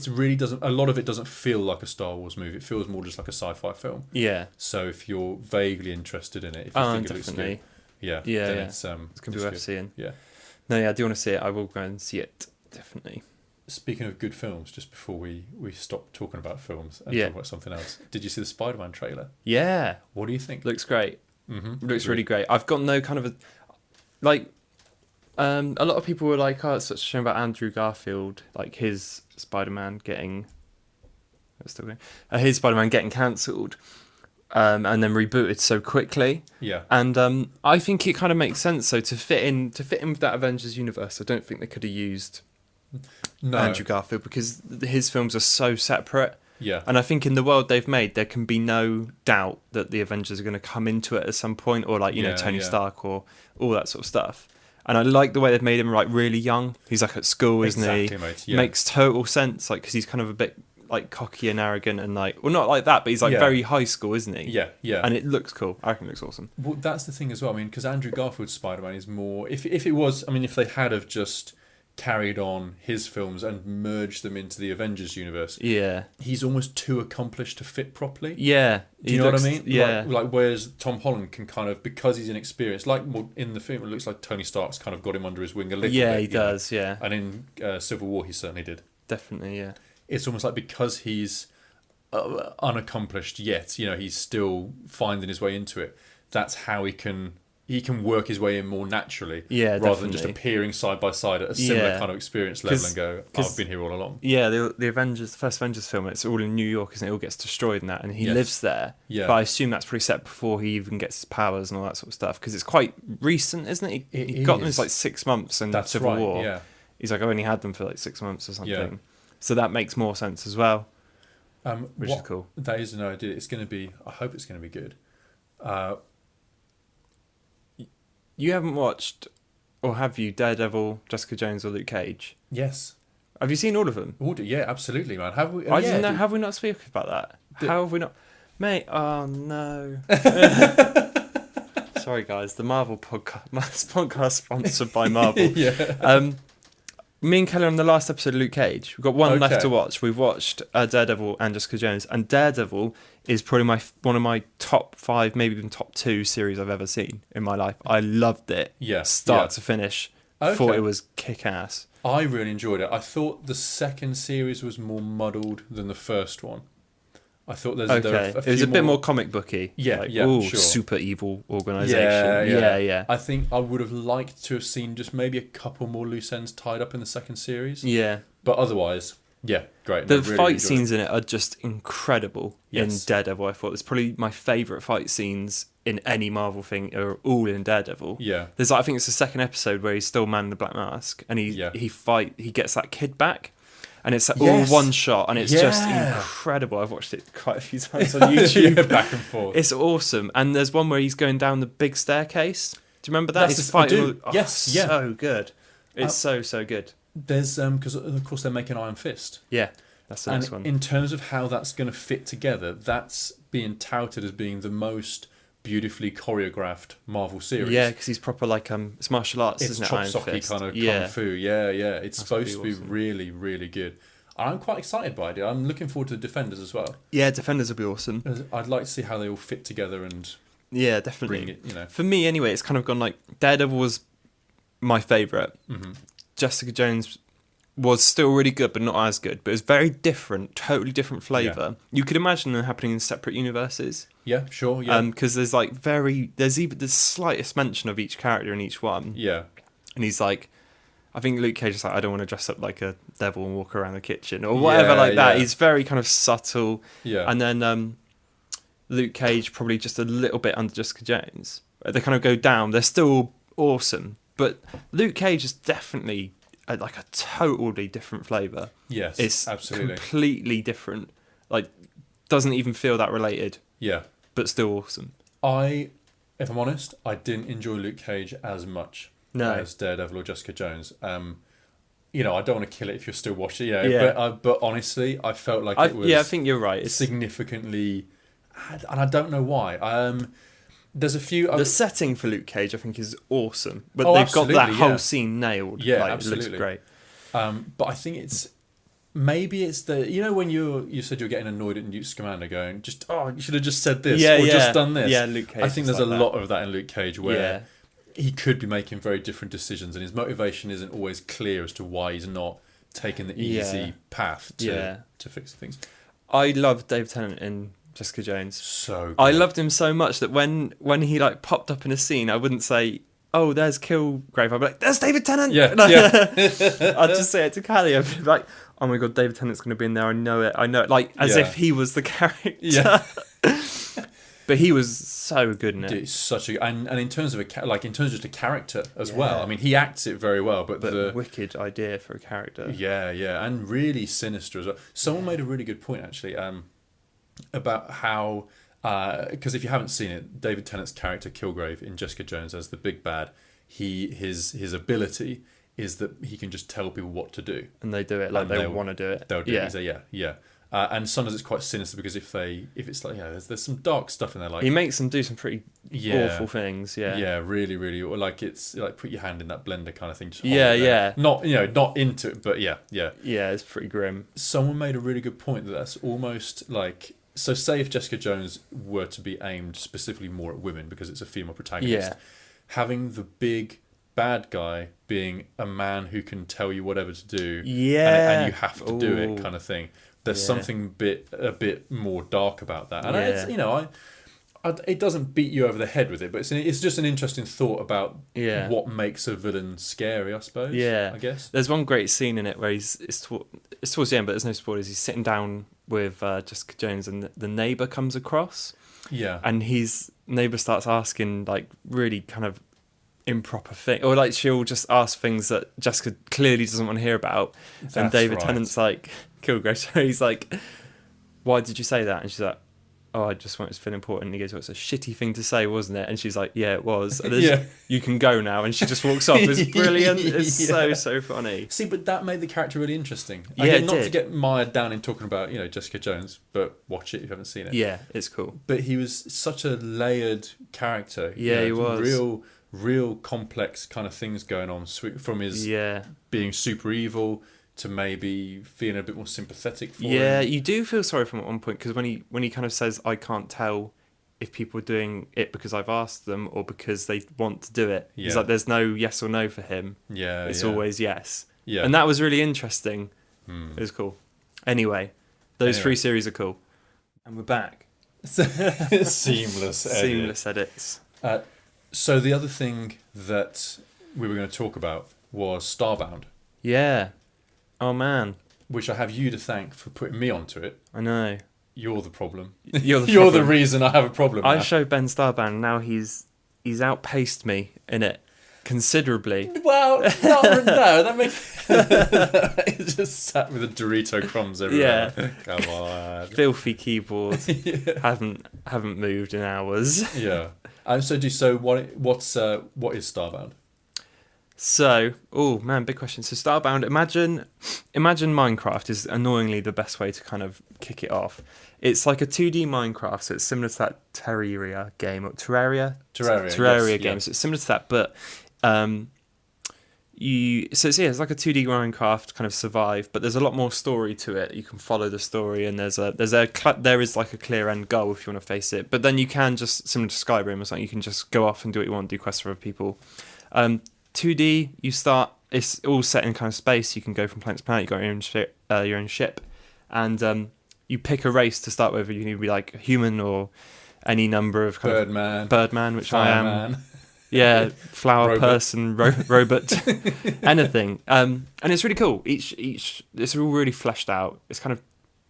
S1: really doesn't, a lot of it doesn't feel like a Star Wars movie. It feels more just like a sci-fi film.
S2: Yeah.
S1: So if you're vaguely interested in it, if you think it looks good, then it's going
S2: to be worth seeing.
S1: Yeah.
S2: No, I do want to see it. I will go and see it, definitely.
S1: Speaking of good films, just before we stop talking about films and talk about something else, did you see the Spiderman trailer?
S2: Yeah.
S1: What do you think?
S2: Looks great.
S1: Mm-hmm.
S2: Looks really great. I've got no kind of a lot of people were like, oh, it's such a shame about Andrew Garfield, like his Spider-Man getting cancelled and then rebooted so quickly.
S1: Yeah.
S2: And I think it kind of makes sense. So to fit in with that Avengers universe, I don't think they could have used Andrew Garfield because his films are so separate.
S1: Yeah.
S2: And I think in the world they've made, there can be no doubt that the Avengers are going to come into it at some point, or like, Tony Stark or all that sort of stuff. And I like the way they've made him like really young. He's like at school, isn't he?
S1: Mate. Yeah.
S2: Makes total sense, like, because he's kind of a bit like cocky and arrogant and like, well, not like that, but he's like very high school, isn't he?
S1: Yeah, yeah.
S2: And it looks cool. I reckon it looks awesome.
S1: Well, that's the thing as well. I mean, because Andrew Garfield's Spider-Man is more, if it was, I mean, if they had have just carried on his films and merged them into the Avengers universe, he's almost too accomplished to fit properly.
S2: Yeah.
S1: Do you know what I mean?
S2: Yeah.
S1: Like whereas Tom Holland can kind of, because he's inexperienced, like in the film, it looks like Tony Stark's kind of got him under his wing a little bit.
S2: Yeah, he does, yeah.
S1: And in Civil War, he certainly did.
S2: Definitely, yeah.
S1: It's almost like because he's unaccomplished yet, he's still finding his way into it. That's how he can work his way in more naturally, rather than just appearing side by side at a similar kind of experience level and go, I've been here all along.
S2: Yeah, the first Avengers film, it's all in New York, isn't it? It all gets destroyed in that, and he lives there. Yeah. But I assume that's pretty set before he even gets his powers and all that sort of stuff, because it's quite recent, isn't it? He got them in like 6 months in Civil War. Yeah. He's like, I only had them for like 6 months or something. Yeah. So that makes more sense as well, which is cool. That
S1: is no idea. It's going to be, I hope it's going to be good.
S2: You haven't watched, or have you, Daredevil, Jessica Jones, or Luke Cage?
S1: Yes.
S2: Have you seen all of them?
S1: Yeah, absolutely, man. Have we?
S2: I didn't know. Have we not spoken about that? How have we not? Mate, oh no. Sorry, guys. The Marvel podcast sponsored by Marvel.
S1: Yeah.
S2: Me and Kelly on the last episode of Luke Cage. We've got one left to watch. We've watched Daredevil and Jessica Jones, and Daredevil is probably one of my top 5, maybe even top 2 series I've ever seen in my life. I loved it, start to finish. Thought it was kick-ass.
S1: I really enjoyed it. I thought the second series was more muddled than the first one. I thought there
S2: it was a bit more comic booky.
S1: Yeah, sure.
S2: Super evil organisation. Yeah.
S1: I think I would have liked to have seen just maybe a couple more loose ends tied up in the second series.
S2: Yeah.
S1: But otherwise, great.
S2: The fight scenes in it are just incredible in Daredevil. I thought it's probably my favourite fight scenes in any Marvel thing are all in Daredevil.
S1: Yeah.
S2: There's I think it's the second episode where he's still man in the Black Mask and he gets that kid back. And it's all one shot, and it's just incredible. I've watched it quite a few times on YouTube.
S1: Back and forth.
S2: It's awesome. And there's one where he's going down the big staircase. Do you remember that?
S1: He's fighting.
S2: So good. It's so good.
S1: There's because of course they're making Iron Fist.
S2: Yeah, that's the next one.
S1: In terms of how that's going to fit together, that's being touted as being the most beautifully choreographed Marvel series.
S2: Yeah, because he's proper like it's martial arts, isn't it?
S1: It's chop socky kind of kung fu. Yeah. It's supposed to be really, really good. I'm quite excited by it. I'm looking forward to the Defenders as well.
S2: Yeah, Defenders will be awesome.
S1: I'd like to see how they all fit together and
S2: definitely
S1: bring it.
S2: For me anyway, it's kind of gone like Daredevil was my favourite. Jessica Jones was still really good, but not as good. But it was very different, totally different flavour. Yeah. You could imagine them happening in separate universes.
S1: Yeah, sure. Yeah,
S2: because there's like there's even the slightest mention of each character in each one.
S1: Yeah,
S2: and he's like, I think Luke Cage is like, I don't want to dress up like a devil and walk around the kitchen or whatever like that. He's very kind of subtle.
S1: Yeah,
S2: and then Luke Cage probably just a little bit under Jessica Jones. They kind of go down. They're still awesome, but Luke Cage is definitely like a totally different flavour.
S1: Yes,
S2: it's
S1: absolutely
S2: completely different. Like, doesn't even feel that related.
S1: Yeah,
S2: but still awesome.
S1: If I'm honest, I didn't enjoy Luke Cage as much as Daredevil or Jessica Jones. You know, I don't want to kill it if you're still watching. But honestly, I felt like it was.
S2: Yeah, I think you're right. It's
S1: significantly, and I don't know why. There's a few.
S2: The setting for Luke Cage, I think, is awesome. But they've got that whole scene nailed.
S1: Yeah,
S2: like,
S1: absolutely.
S2: It looks great.
S1: But I think maybe it's the, you know, when you said you're getting annoyed at Newt Scamander going, just, you should have just said this just done this.
S2: Yeah, Luke Cage.
S1: I think there's a lot of that in Luke Cage where he could be making very different decisions and his motivation isn't always clear as to why he's not taking the easy path to fix things.
S2: I love David Tennant in Jessica Jones.
S1: So good.
S2: I loved him so much that when he like popped up in a scene, I wouldn't say, "Oh, there's Kilgrave." I'd be like, "There's David Tennant."
S1: Yeah.
S2: I'd just say it to Callie. I'd be like, "Oh my god, David Tennant's going to be in there. I know it. Like as if he was the character." Yeah. But he was so good in it.
S1: It's such a and in terms of in terms of just a character as well. I mean, he acts it very well, but the
S2: wicked idea for a character.
S1: Yeah, and really sinister as well. Someone made a really good point actually. About how, because if you haven't seen it, David Tennant's character Kilgrave in Jessica Jones as the big bad, his ability is that he can just tell people what to do,
S2: and they do it like they want to do it.
S1: They'll do it. And sometimes it's quite sinister because if it's like there's some dark stuff in there. Like
S2: he makes them do some pretty awful things. Yeah,
S1: really, really. Or like it's like put your hand in that blender kind of thing. Just Not not into it, but yeah.
S2: It's pretty grim.
S1: Someone made a really good point that's almost like. So say if Jessica Jones were to be aimed specifically more at women because it's a female protagonist, having the big bad guy being a man who can tell you whatever to do, and you have to do it kind of thing. There's something a bit more dark about that, and it's, it doesn't beat you over the head with it, but it's just an interesting thought about what makes a villain scary, I suppose. I guess
S2: there's one great scene in it where it's towards the end, but there's no spoilers. He's sitting down with Jessica Jones, and the neighbour comes across. And his neighbour starts asking like really kind of improper thing, or like she'll just ask things that Jessica clearly doesn't want to hear about. And David Tennant's like, Kilgrave, so he's like, "Why did you say that?" And she's like, "Oh, I just wanted to feel important." And he goes, "Well, it's a shitty thing to say, wasn't it?" And she's like, "Yeah, it was." And you can go now. And she just walks off. It's brilliant. It's so funny.
S1: See, but that made the character really interesting.
S2: Not
S1: to get mired down in talking about Jessica Jones, but watch it if you haven't seen it.
S2: Yeah, it's cool.
S1: But he was such a layered character.
S2: Yeah, he was
S1: real complex kind of things going on from his being super evil to maybe feeling a bit more sympathetic for him.
S2: Yeah, you do feel sorry for him at one point because when he kind of says, "I can't tell if people are doing it because I've asked them or because they want to do it." He's like, there's no yes or no for him. It's always yes. And that was really interesting. It was cool. Anyway, those 3 series are cool. And we're back.
S1: Seamless
S2: edits.
S1: So the other thing that we were going to talk about was Starbound.
S2: Yeah. Oh man.
S1: Which I have you to thank for putting me onto it.
S2: I know.
S1: You're the problem.
S2: You're
S1: the reason I have a problem.
S2: I showed Ben Starbound, and now he's outpaced me in it considerably.
S1: Well, no, that makes he just sat with the Dorito crumbs everywhere.
S2: Yeah.
S1: Come on.
S2: Filthy keyboard. Haven't moved in hours.
S1: Yeah. So what is Starbound?
S2: So, big question. So Starbound, imagine Minecraft is annoyingly the best way to kind of kick it off. It's like a 2D Minecraft, so it's similar to that Terraria game, or Terraria game. So it's similar to that, but it's like a 2D Minecraft kind of survive, but there's a lot more story to it. You can follow the story, and there is like a clear end goal if you want to face it. But then you can just, similar to Skyrim or something, you can just go off and do what you want, do quests for other people. 2D. You start. It's all set in kind of space. You can go from planet to planet. You got your own ship, and you pick a race to start with. You can either be like a human or any number of Birdman, which Fireman. I am. Yeah, flower
S1: robot.
S2: Person, robot, anything. And it's really cool. Each it's all really fleshed out. It's kind of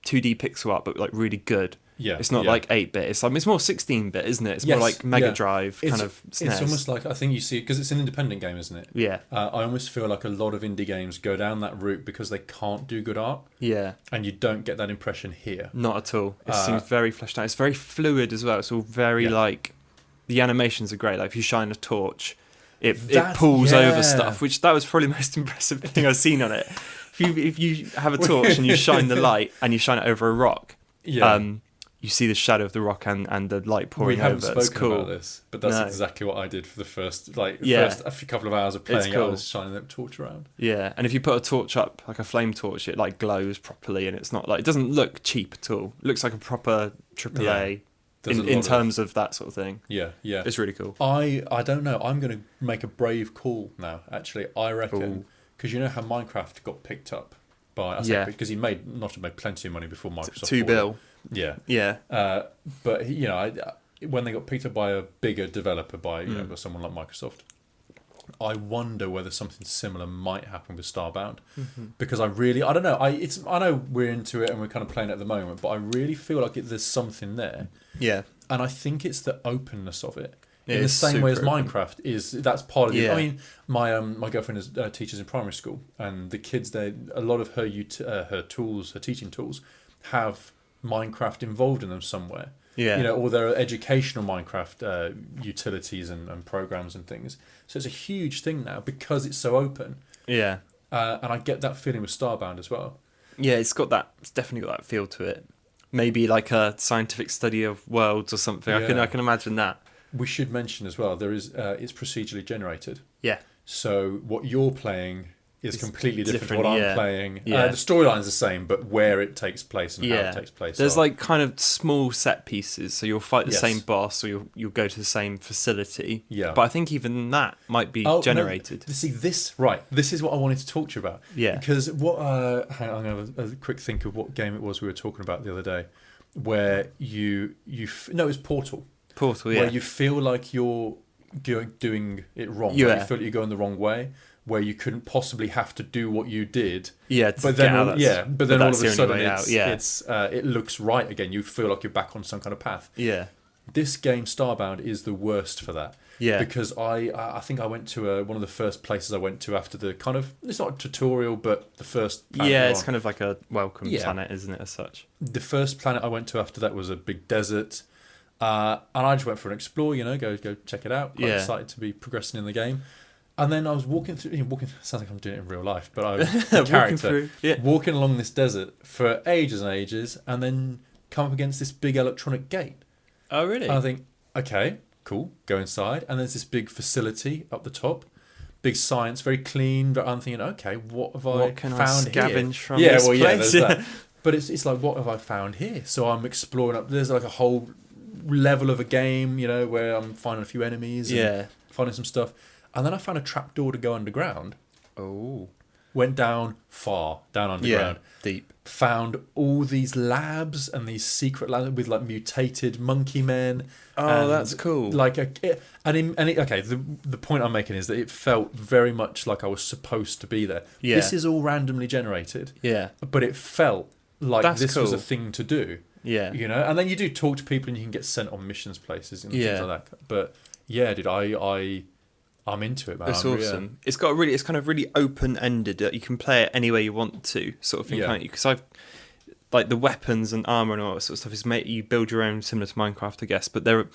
S2: 2D pixel art, but like really good.
S1: Yeah,
S2: it's not like 8-bit. It's more 16-bit, isn't it? It's more like Mega Drive kind of SNES.
S1: It's almost like, I think you see it because it's an independent game, isn't it?
S2: Yeah.
S1: I almost feel like a lot of indie games go down that route because they can't do good art.
S2: Yeah.
S1: And you don't get that impression here.
S2: Not at all. It seems very fleshed out. It's very fluid as well. It's all very like, the animations are great. Like if you shine a torch, it pulls over stuff, which that was probably the most impressive thing I've seen on it. If you have a torch and you shine the light and you shine it over a rock, you see the shadow of the rock and the light pouring over.
S1: We haven't spoken about this, but that's exactly what I did for the first couple of hours of playing. Cool. I was shining that torch around.
S2: Yeah, and if you put a torch up, like a flame torch, it like glows properly, and it's not like, it doesn't look cheap at all. It looks like a proper AAA in terms of that sort of thing. Yeah, yeah, it's really cool.
S1: I don't know. I'm going to make a brave call now. Actually, I reckon, because you know how Minecraft got picked up by because he made plenty of money before Microsoft.
S2: $2 billion.
S1: Yeah,
S2: yeah.
S1: But you know, when they got picked up by a bigger developer, by by someone like Microsoft, I wonder whether something similar might happen with Starbound, because I don't know. I know we're into it and we're kind of playing it at the moment, but I really feel like there's something there.
S2: Yeah,
S1: and I think it's the openness of it. In the same way as Minecraft is, that's part of it. I mean, my girlfriend is teaches in primary school, and the kids there, a lot of her teaching tools, have Minecraft involved in them somewhere. Yeah, you know, or there are educational Minecraft utilities and programs and things. So it's a huge thing now because it's so open. Yeah, and I get that feeling with Starbound as well.
S2: Yeah, it's definitely got that feel to it. Maybe like a scientific study of worlds or something. Yeah. I can imagine that.
S1: We should mention as well, there is it's procedurally generated.
S2: Yeah.
S1: So what you're playing is completely different to what I'm playing. Yeah. The storyline's the same, but where it takes place and how it takes place.
S2: There's like kind of small set pieces. So you'll fight the same boss, or you'll go to the same facility. Yeah. But I think even that might be generated.
S1: No, see, this is what I wanted to talk to you about. Yeah. Because what hang on, I'm going to have a quick think of what game it was we were talking about the other day, where it was Portal. Where you feel like you're doing it wrong. Yeah. You feel like you're going the wrong way, where you couldn't possibly have to do what you did. Yeah, but then all of a sudden it looks right again. You feel like you're back on some kind of path. Yeah. This game Starbound is the worst for that. Yeah. Because I think I went to one of the first places I went to after the kind of, it's not a tutorial, but the first planet.
S2: Yeah, it's kind of like a welcome planet, isn't it, as such?
S1: The first planet I went to after that was a big desert. And I just went for an explore, go check it out. Quite excited to be progressing in the game. And then I was walking through, sounds like I'm doing it in real life, but I was a character walking along this desert for ages and ages, and then come up against this big electronic gate.
S2: Oh, really?
S1: And I think, okay, cool, go inside. And there's this big facility up the top, big science, very clean. But I'm thinking, okay, what have I found here?
S2: Scavenge from this place?
S1: There's that. But it's like, what have I found here? So I'm exploring up. There's like a whole level of a game, where I'm finding a few enemies and finding some stuff. And then I found a trapdoor to go underground.
S2: Oh.
S1: Went down underground.
S2: Yeah, deep.
S1: Found all these labs and these secret labs with like mutated monkey men.
S2: Oh, that's cool.
S1: The point I'm making is that it felt very much like I was supposed to be there. Yeah. This is all randomly generated. Yeah. But it felt like this was a thing to do. Yeah. And then you do talk to people and you can get sent on missions places and things like that. But yeah, dude, I'm into it, man.
S2: It's awesome. It's got it's kind of really open-ended. You can play it any way you want to, sort of thing, can't you? Because I've like the weapons and armor and all that sort of stuff is you build your own, similar to Minecraft, I guess. But the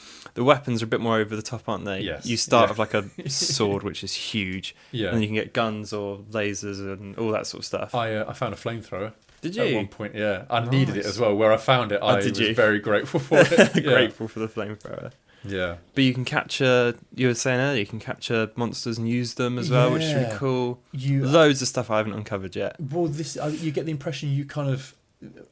S2: weapons are a bit more over the top, aren't they?
S1: Yes.
S2: You start with like a sword, which is huge. Yeah. And then you can get guns or lasers and all that sort of stuff.
S1: I found a flamethrower.
S2: Did you?
S1: At one point, yeah. I needed it as well. Where I found it, I was very grateful for it.
S2: Grateful for the flamethrower.
S1: Yeah.
S2: But you can capture, you were saying earlier, you can capture monsters and use them as well, which is really cool. Loads of stuff I haven't uncovered yet.
S1: Well, you get the impression you kind of...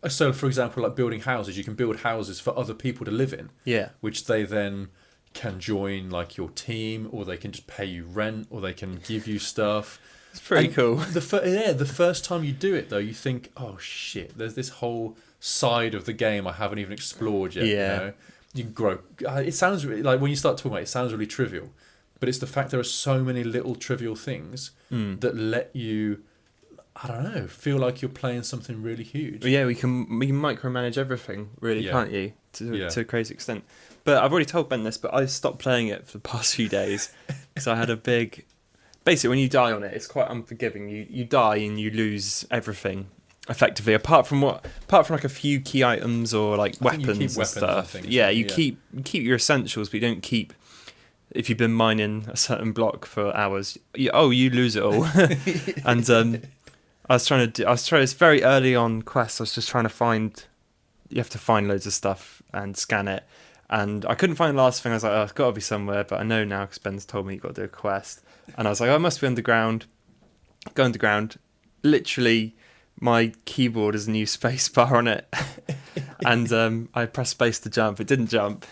S1: So, for example, like building houses, you can build houses for other people to live in. Yeah. Which they then can join like your team, or they can just pay you rent, or they can give you stuff.
S2: It's pretty cool.
S1: The first time you do it though, you think, oh shit, there's this whole side of the game I haven't even explored yet.
S2: Yeah.
S1: You know? You grow. It sounds really, like when you start talking about it, it sounds really trivial, but it's the fact there are so many little trivial things that let you, I don't know, feel like you're playing something really huge.
S2: Well, yeah, we can micromanage everything, really, can't you? To a crazy extent. But I've already told Ben this, but I stopped playing it for the past few days because I had a big. Basically, when you die on it, it's quite unforgiving. You die and you lose everything. Effectively, apart from like a few key items or like weapons and stuff. You keep your essentials, but you don't keep. If you've been mining a certain block for hours, you lose it all. And it's very early on quest. I was just trying to find. You have to find loads of stuff and scan it, and I couldn't find the last thing. I was like, it's got to be somewhere, but I know now because Ben's told me you've got to do a quest, and I was like, it must be underground. Go underground. Literally. My keyboard has a new space bar on it, and I pressed space to jump. It didn't jump,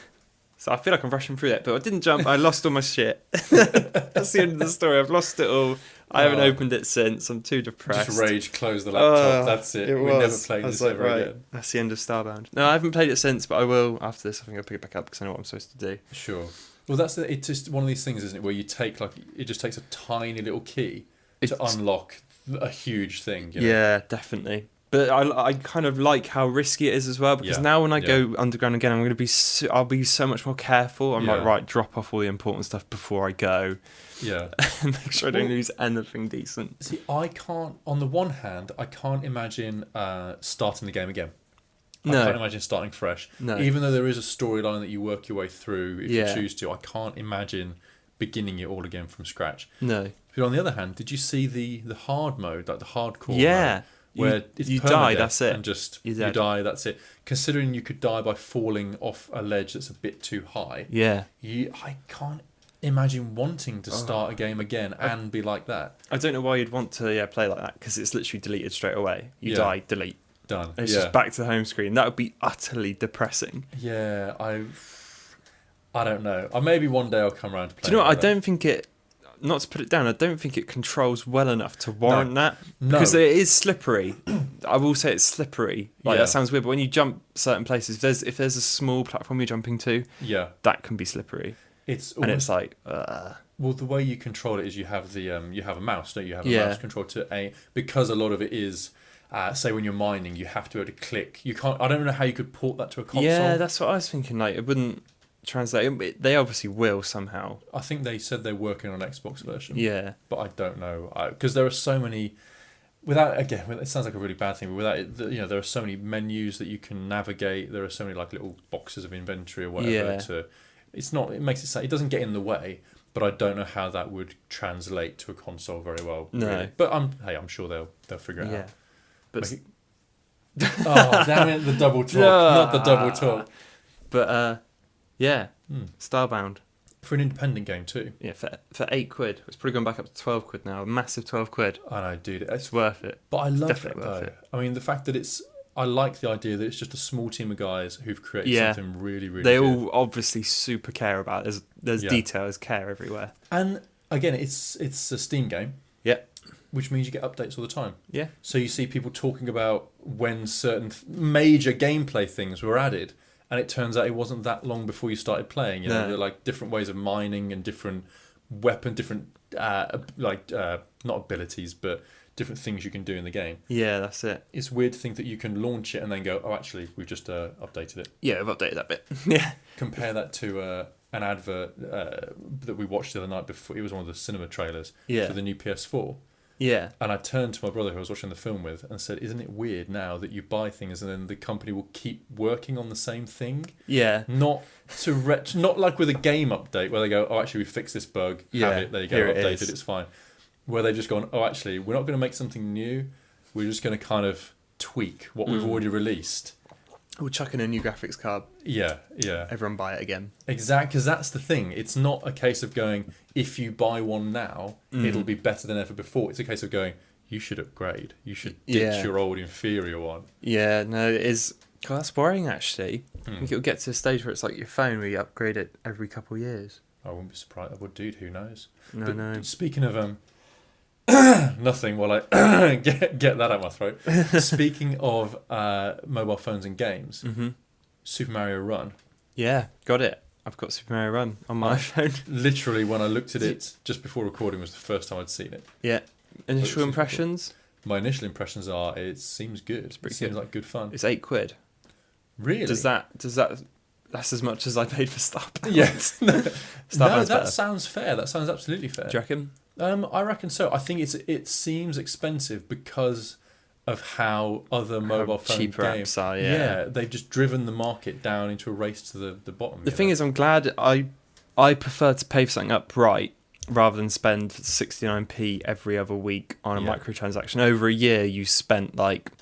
S2: so I feel like I'm rushing through that. But I didn't jump. I lost all my shit. That's the end of the story. I've lost it all. I haven't opened it since. I'm too depressed.
S1: Just rage close the laptop. That's it. We're never playing this ever again.
S2: That's the end of Starbound. No, I haven't played it since, but I will after this. I think I'll pick it back up because I know what I'm supposed to do.
S1: Sure. Well, it's just one of these things, isn't it? Where you take it just takes a tiny little key to unlock a huge thing. You know?
S2: Yeah, definitely. But I kind of like how risky it is as well, because now when I go underground again, I'll be so much more careful. I'm like, right, drop off all the important stuff before I go.
S1: Yeah.
S2: Make sure I don't lose anything decent.
S1: See, on the one hand, I can't imagine starting the game again.
S2: No.
S1: I can't imagine starting fresh.
S2: No.
S1: Even though there is a storyline that you work your way through if you choose to, I can't imagine beginning it all again from scratch.
S2: No.
S1: But on the other hand, did you see the hard mode, like the hardcore
S2: mode?
S1: Where
S2: you die, that's it.
S1: And just you die, that's it. Considering you could die by falling off a ledge that's a bit too high.
S2: Yeah.
S1: I can't imagine wanting to start a game again and be like that.
S2: I don't know why you'd want to play like that, because it's literally deleted straight away. You die, delete.
S1: Done.
S2: It's just back to the home screen. That would be utterly depressing.
S1: Yeah, I don't know. Maybe one day I'll come around to play.
S2: Do you know what? I don't think it. Not to put it down, I don't think it controls well enough to warrant that. Because it is slippery. I will say it's slippery. That sounds weird, but when you jump certain places, if there's a small platform you're jumping to, that can be slippery. It's like.
S1: Well, the way you control it is you have you have a mouse, don't you? You have a mouse control to because a lot of it is. Say when you're mining, you have to be able to click. You can't. I don't know how you could port that to a console.
S2: Yeah, that's what I was thinking. Like it wouldn't translate. They obviously will somehow.
S1: I think they said they're working on an Xbox version.
S2: Yeah,
S1: but I don't know because there are so many. It sounds like a really bad thing, but without it, there are so many menus that you can navigate. There are so many like little boxes of inventory or whatever. It makes it sound. It doesn't get in the way, but I don't know how that would translate to a console very well.
S2: No,
S1: really. But I'm sure they'll figure it out.
S2: But
S1: damn it, the double talk. Not the double talk.
S2: But Starbound.
S1: For an independent game too.
S2: Yeah, for £8. It's probably gone back up to £12 now. A massive £12.
S1: I know, dude.
S2: It's worth it.
S1: But I love
S2: Definitely
S1: it
S2: worth
S1: though.
S2: it.
S1: I mean, the fact that I like the idea that it's just a small team of guys who've created something really, really
S2: They
S1: good.
S2: all obviously super care about it. There's details, care everywhere.
S1: And again, it's a Steam game.
S2: Yeah.
S1: Which means you get updates all the time.
S2: Yeah.
S1: So you see people talking about when certain major gameplay things were added, and it turns out it wasn't that long before you started playing. There are like different ways of mining and different different not abilities, but different things you can do in the game.
S2: Yeah, that's it.
S1: It's weird to think that you can launch it and then go, oh, actually, we've just updated it.
S2: Yeah, I've updated that bit. Yeah.
S1: Compare that to an advert that we watched the other night before. It was one of the cinema trailers for the new PS4.
S2: Yeah.
S1: And I turned to my brother who I was watching the film with and said, isn't it weird now that you buy things and then the company will keep working on the same thing?
S2: Yeah.
S1: Not like with a game update where they go, oh, actually, we fixed this bug. Have it. There you go. Updated. It's fine. Where they've just gone, oh, actually, we're not going to make something new. We're just going to kind of tweak what we've already released.
S2: We'll chuck in a new graphics card.
S1: Yeah.
S2: Everyone buy it again.
S1: Exactly, because that's the thing. It's not a case of going, if you buy one now, it'll be better than ever before. It's a case of going, you should upgrade. You should ditch your old inferior one.
S2: Yeah, no, it is. God, that's worrying, actually. I
S1: Hmm.
S2: think it'll get to a stage where it's like your phone, where you upgrade it every couple of years.
S1: I wouldn't be surprised. I would, dude. Who knows?
S2: No,
S1: But
S2: no.
S1: speaking of nothing while I get that out my throat. Speaking of mobile phones and games,
S2: Mm-hmm.
S1: Super Mario Run.
S2: Yeah, got it. I've got Super Mario Run on my iPhone.
S1: Literally, when I looked at it just before recording, was the first time I'd seen it.
S2: Yeah. Initial impressions?
S1: My initial impressions are it seems good. It seems like good fun.
S2: It's £8.
S1: Really?
S2: Does that? That's as much as I paid for Starbound.
S1: Yes. No,
S2: Starbound's
S1: that
S2: better.
S1: sounds fair. That sounds absolutely fair.
S2: Do you reckon?
S1: I reckon so. I think it seems expensive because of how other mobile phone
S2: cheaper
S1: games
S2: apps are. Yeah.
S1: they've just driven the market down into a race to the bottom.
S2: The thing is, I'm glad I prefer to pay for something upright rather than spend 69p every other week on a microtransaction. Over a year, you spent like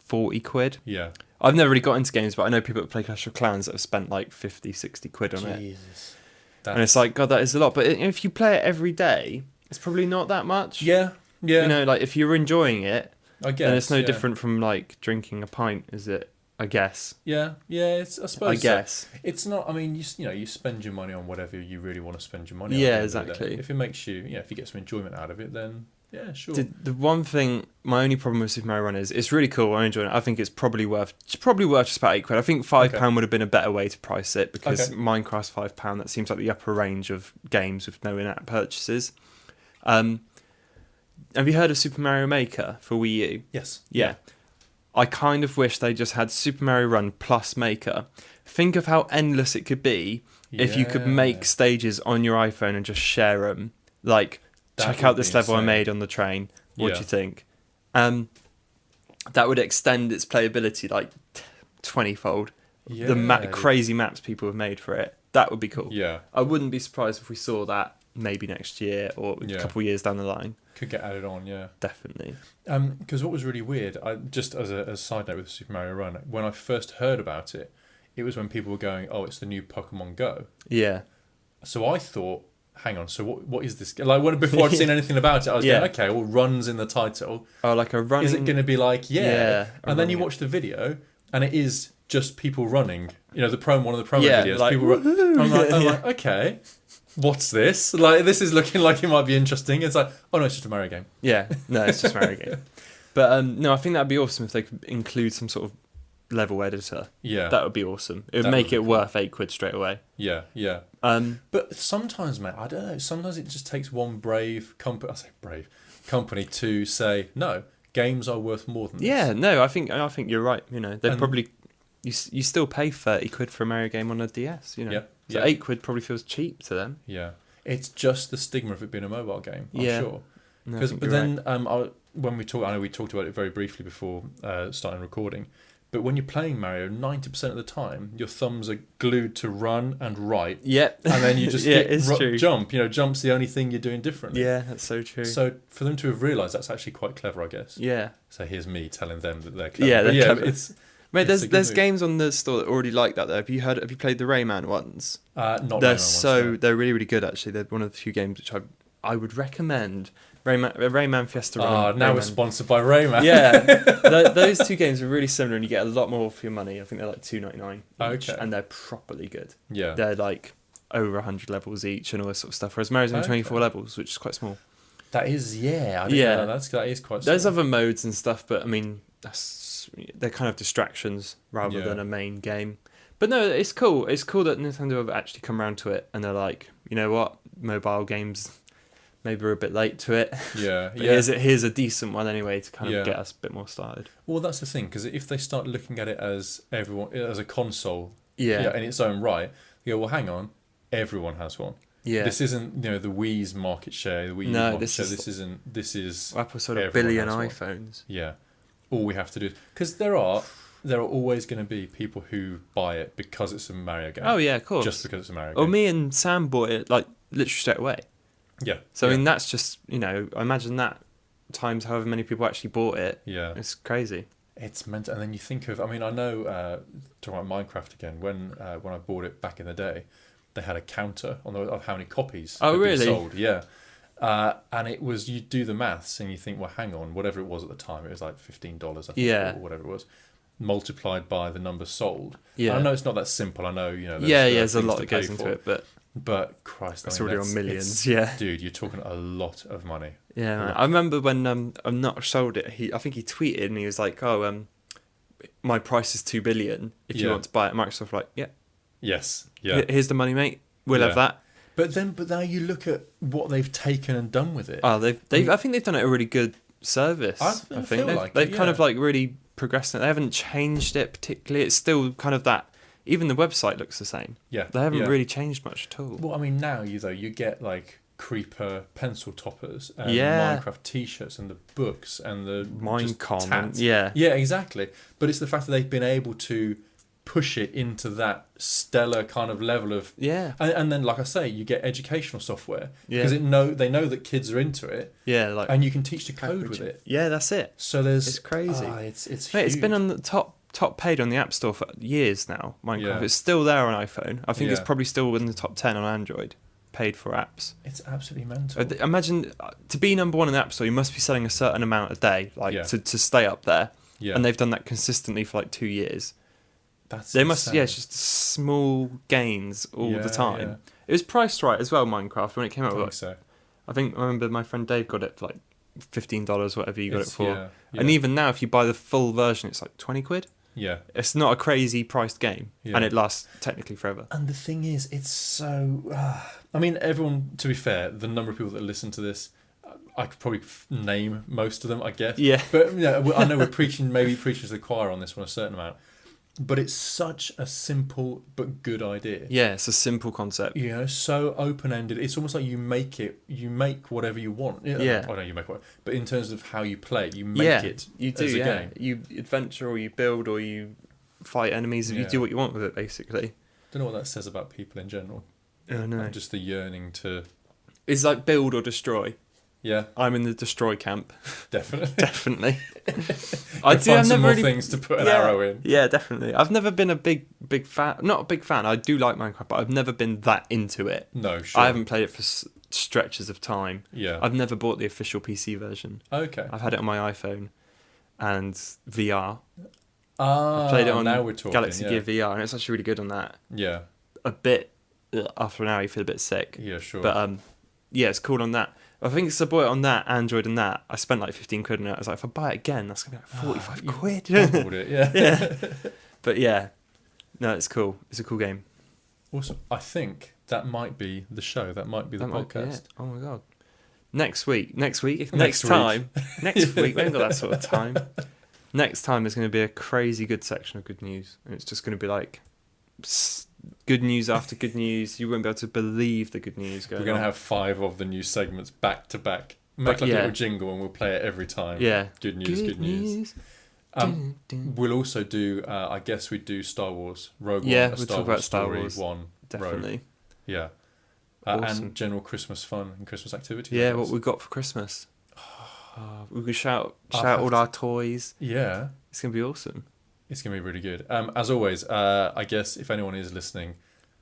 S2: £40.
S1: Yeah.
S2: I've never really got into games, but I know people that play Clash of Clans that have spent like 50, 60 quid on it.
S1: Jesus.
S2: And it's like, God, that is a lot. But if you play it every day, it's probably not that much.
S1: Yeah.
S2: You know, like if you're enjoying it,
S1: I guess.
S2: then it's no different from like drinking a pint, is it? I guess.
S1: Yeah. It's, I suppose.
S2: I guess.
S1: So. It's not. I mean, you spend your money on whatever you really want to spend your money on.
S2: Yeah,
S1: at the end of the
S2: exactly.
S1: day. If it makes you, if you get some enjoyment out of it, then yeah, sure.
S2: The one thing, my only problem with Super Mario Run is it's really cool. I enjoy it. I think it's probably worth just about £8. I think £5 would have been a better way to price it because Minecraft's £5. That seems like the upper range of games with no in-app purchases. Have you heard of Super Mario Maker for Wii U?
S1: Yes.
S2: Yeah. I kind of wish they just had Super Mario Run plus Maker. Think of how endless it could be if you could make stages on your iPhone and just share them. Like, check out this level I made on the train. What do you think? That would extend its playability like 20-fold. The crazy maps people have made for it. That would be cool.
S1: Yeah.
S2: I wouldn't be surprised if we saw that maybe next year or a couple of years down the line.
S1: Could get added on, yeah.
S2: Definitely.
S1: Because what was really weird, just as a side note with Super Mario Run, when I first heard about it, it was when people were going, "Oh, it's the new Pokemon Go."
S2: Yeah.
S1: So I thought, hang on, so what is this? Like before I'd seen anything about it, I was going, okay, well, run's in the title.
S2: Oh, like a run.
S1: Is it going to be like, and then you
S2: watch
S1: watch the video, and it is just people running. You know, one of the promo videos.
S2: Like,
S1: people I'm like, okay, what's this? Like, this is looking like it might be interesting. It's like, oh no, it's just a Mario game.
S2: Yeah, no, it's just a Mario game. But no, I think that'd be awesome if they could include some sort of level editor.
S1: Yeah,
S2: that would be awesome. It would make it worth £8 straight away.
S1: Yeah. But sometimes, mate, I don't know. Sometimes it just takes one brave company to say no. Games are worth more than this.
S2: Yeah, no, I think you're right. You know, they probably you still pay £30 for a Mario game on a DS. You know, so £8 probably feels cheap to them.
S1: Yeah, it's just the stigma of it being a mobile game. I'm sure.
S2: No,
S1: But then when we talked, I know we talked about it very briefly before starting recording. But when you're playing Mario, 90% of the time, your thumbs are glued to run and right.
S2: Yeah.
S1: And then you just
S2: true.
S1: jump. You know, jump's the only thing you're doing differently.
S2: Yeah, that's so true.
S1: So for them to have realised that's actually quite clever, I guess.
S2: Yeah.
S1: So here's me telling them that they're clever.
S2: Yeah, they're clever. Mate,
S1: It's
S2: there's games on the store that already like that though. Have you played the Rayman ones?
S1: Not
S2: they're
S1: Rayman ones,
S2: they're really, really good actually. They're one of the few games which I would recommend. Rayman Fiesta Run.
S1: Now we're sponsored by Rayman.
S2: Yeah, those two games are really similar, and you get a lot more for your money. I think they're like $2.99 each, and they're properly good.
S1: Yeah,
S2: they're like over 100 levels each and all this sort of stuff. Whereas Mario's only 24 levels, which is quite small.
S1: That is, I didn't know that is quite.
S2: There's other modes and stuff, but I mean, they're kind of distractions rather than a main game. But no, it's cool. It's cool that Nintendo have actually come around to it, and they're like, you know what, mobile games. Maybe we're a bit late to it.
S1: Yeah,
S2: but here's a decent one anyway to kind of get us a bit more started.
S1: Well, that's the thing, because if they start looking at it as a console, in its own right, you go, well, hang on, everyone has one. Yeah, this isn't the Wii's market share. The Wii market share. This is
S2: Apple sold 1 billion iPhones.
S1: Yeah, all we have to do, because there are always going to be people who buy it because it's a Mario game.
S2: Oh yeah, of course.
S1: Just because it's a Mario game.
S2: Well, me and Sam bought it like literally straight away.
S1: Yeah.
S2: So I mean, that's just I imagine that times however many people actually bought it.
S1: Yeah.
S2: It's crazy.
S1: It's meant, and then you think of. I mean, I know talking about Minecraft again. When I bought it back in the day, they had a counter of how many copies had been sold. Yeah. And it was, you do the maths and you think, well, hang on, whatever it was at the time, it was like $15, I think, or whatever it was. multiplied by the number sold.
S2: Yeah.
S1: I know it's not that simple. I know,
S2: there's a lot that goes into it, but
S1: Christ,
S2: it's already on millions. Yeah,
S1: dude, you're talking a lot of money.
S2: Yeah, man. I remember when I'm not sold it. I think he tweeted and he was like, "Oh, my price is $2 billion. If you want to buy it," Microsoft were like, "Yeah,
S1: yes, yeah.
S2: Here's the money, mate. We'll have that."
S1: But now you look at what they've taken and done with it.
S2: Oh, I think they've done it a really good service. I think they've kind of like really progressed it. They haven't changed it particularly. It's still kind of that. Even the website looks the same.
S1: Yeah,
S2: they haven't really changed much at all.
S1: Well, I mean, now you get like Creeper pencil toppers and Minecraft T-shirts and the books and the
S2: Minecon.
S1: Yeah, exactly. But it's the fact that they've been able to push it into that stellar kind of level of and then, like I say, you get educational software because they know that kids are into it.
S2: Yeah, like,
S1: and you can teach the code with it.
S2: Yeah, that's it.
S1: So
S2: it's crazy.
S1: It's
S2: Mate,
S1: huge.
S2: it's been on the top paid on the App Store for years now. Minecraft, it's still there on iPhone. I think it's probably still in the top 10 on Android. Paid for apps.
S1: It's absolutely mental.
S2: Imagine to be number one in the App Store, you must be selling a certain amount a day, to stay up there. Yeah. And they've done that consistently for like 2 years.
S1: That's
S2: it's just small gains all the time. Yeah. It was priced right as well, Minecraft, when it came out. I remember my friend Dave got it for like $15, whatever you got it for. Yeah. And even now, if you buy the full version, it's like 20 quid.
S1: Yeah.
S2: It's not a crazy priced game, and it lasts technically forever.
S1: And the thing is, it's so... I mean, everyone, to be fair, the number of people that listen to this, I could probably name most of them, I guess.
S2: Yeah.
S1: But I know we're preaching to the choir on this one a certain amount. But it's such a simple but good idea.
S2: Yeah, it's a simple concept.
S1: So open-ended. It's almost like you make whatever you want.
S2: Yeah.
S1: I know you make what, but in terms of how you play, you make it
S2: you do,
S1: as a game.
S2: You adventure or you build or you fight enemies. You do what you want with it, basically.
S1: Don't know what that says about people in general.
S2: Oh, no.
S1: Just the yearning to...
S2: It's like build or destroy.
S1: Yeah,
S2: I'm in the destroy camp.
S1: Definitely.
S2: I've
S1: some more things to put an arrow in.
S2: Yeah, definitely. I've never been a big fan. Not a big fan. I do like Minecraft, but I've never been that into it.
S1: No, sure.
S2: I haven't played it for stretches of time.
S1: Yeah.
S2: I've never bought the official PC version.
S1: Okay.
S2: I've had it on my iPhone and VR.
S1: I
S2: played it on
S1: now we're talking,
S2: Galaxy Gear VR, and it's actually really good on that.
S1: Yeah.
S2: A bit after an hour, you feel a bit sick.
S1: Yeah, sure.
S2: But it's cool on that. I think it's I bought it on that, Android and that. I spent like 15 quid on it. I was like, if I buy it again, that's going to be like 45 quid.
S1: Doubled it, yeah.
S2: But yeah, no, it's cool. It's a cool game.
S1: Awesome. I think that might be the show. That might be the podcast.
S2: Oh my God. Next week. Next week. We haven't got that sort of time. Next time is going to be a crazy good section of good news. And it's just going to be like good news after good news. You won't be able to believe the good news going on.
S1: We're going to have 5 of the news segments back to back. Make like a little jingle and we'll play it every time.
S2: Yeah.
S1: Good news. We'll also do, I guess we'd do Star Wars Rogue One.
S2: Yeah, we'll talk about Star Wars.
S1: 1.
S2: Definitely.
S1: Rogue. Yeah.
S2: Awesome.
S1: And general Christmas fun and Christmas activities.
S2: Yeah, what we got for Christmas. We could shout all our toys.
S1: Yeah.
S2: It's going to be awesome.
S1: It's going to be really good. As always, I guess if anyone is listening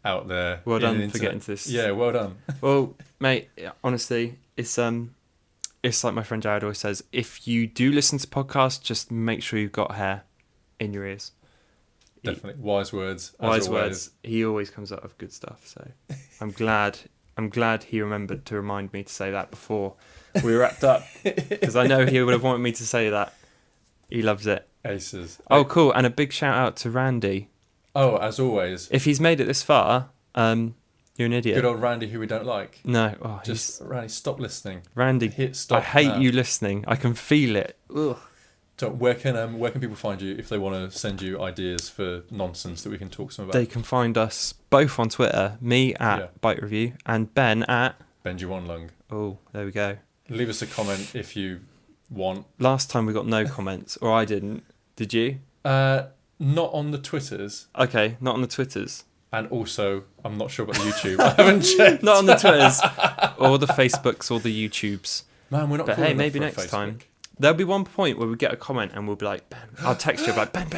S1: out there...
S2: Well done for getting to this.
S1: Yeah, well done.
S2: Well, mate, honestly, it's like my friend Jared always says, if you do listen to podcasts, just make sure you've got hair in your ears.
S1: Definitely. Wise words.
S2: Wise words. He always comes out with good stuff. So I'm glad he remembered to remind me to say that before we wrapped up. Because I know he would have wanted me to say that. He loves it.
S1: Aces.
S2: Oh, cool. And a big shout out to Randy.
S1: Oh, as always.
S2: If he's made it this far, you're an idiot.
S1: Good old Randy, who we don't like.
S2: No.
S1: Randy, stop listening.
S2: Randy,
S1: hit stop.
S2: I hate you listening. I can feel it. Ugh.
S1: So where can people find you if they want to send you ideas for nonsense that we can talk to them about?
S2: They can find us both on Twitter. Me at Bite Review and Ben at
S1: Benji Wanlung.
S2: Oh, there we go.
S1: Leave us a comment if you want.
S2: Last time we got no comments, or I didn't. Did you?
S1: Not on the Twitters.
S2: Okay, not on the Twitters.
S1: And also, I'm not sure about the YouTube. I haven't checked.
S2: Not on the Twitters, or the Facebooks, or the YouTubes.
S1: Man, we're not.
S2: But hey, maybe next time. There'll be one point where we get a comment and we'll be like, Ben, I'll text you, like, Ben,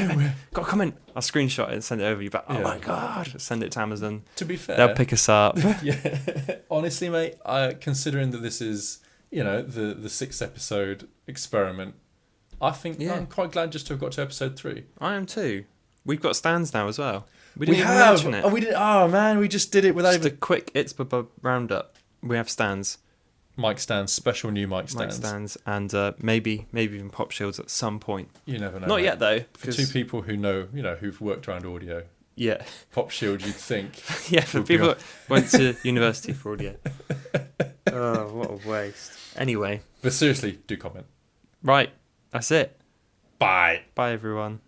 S2: got a comment. I'll screenshot it and send it over. You're like, oh my God. Send it to Amazon.
S1: To be fair.
S2: They'll pick us up.
S1: Yeah. Honestly, mate, considering that this is, the 6th episode experiment, I think I'm quite glad just to have got to episode 3.
S2: I am too. We've got stands now as well. We
S1: We
S2: didn't even
S1: have.
S2: mention it.
S1: Oh, we did. Oh man, we just did it without
S2: Just
S1: even
S2: a quick ITSBUP roundup. We have stands,
S1: mic stands, special new mic stands.
S2: and maybe even pop shields at some point.
S1: You never know.
S2: Not
S1: mate.
S2: yet though.
S1: For 2 people who know, who've worked around audio,
S2: Yeah.
S1: pop shield, you'd think.
S2: Yeah, for people that went to university for audio. Oh, what a waste. Anyway.
S1: But seriously, do comment.
S2: Right. That's it.
S1: Bye.
S2: Bye, everyone.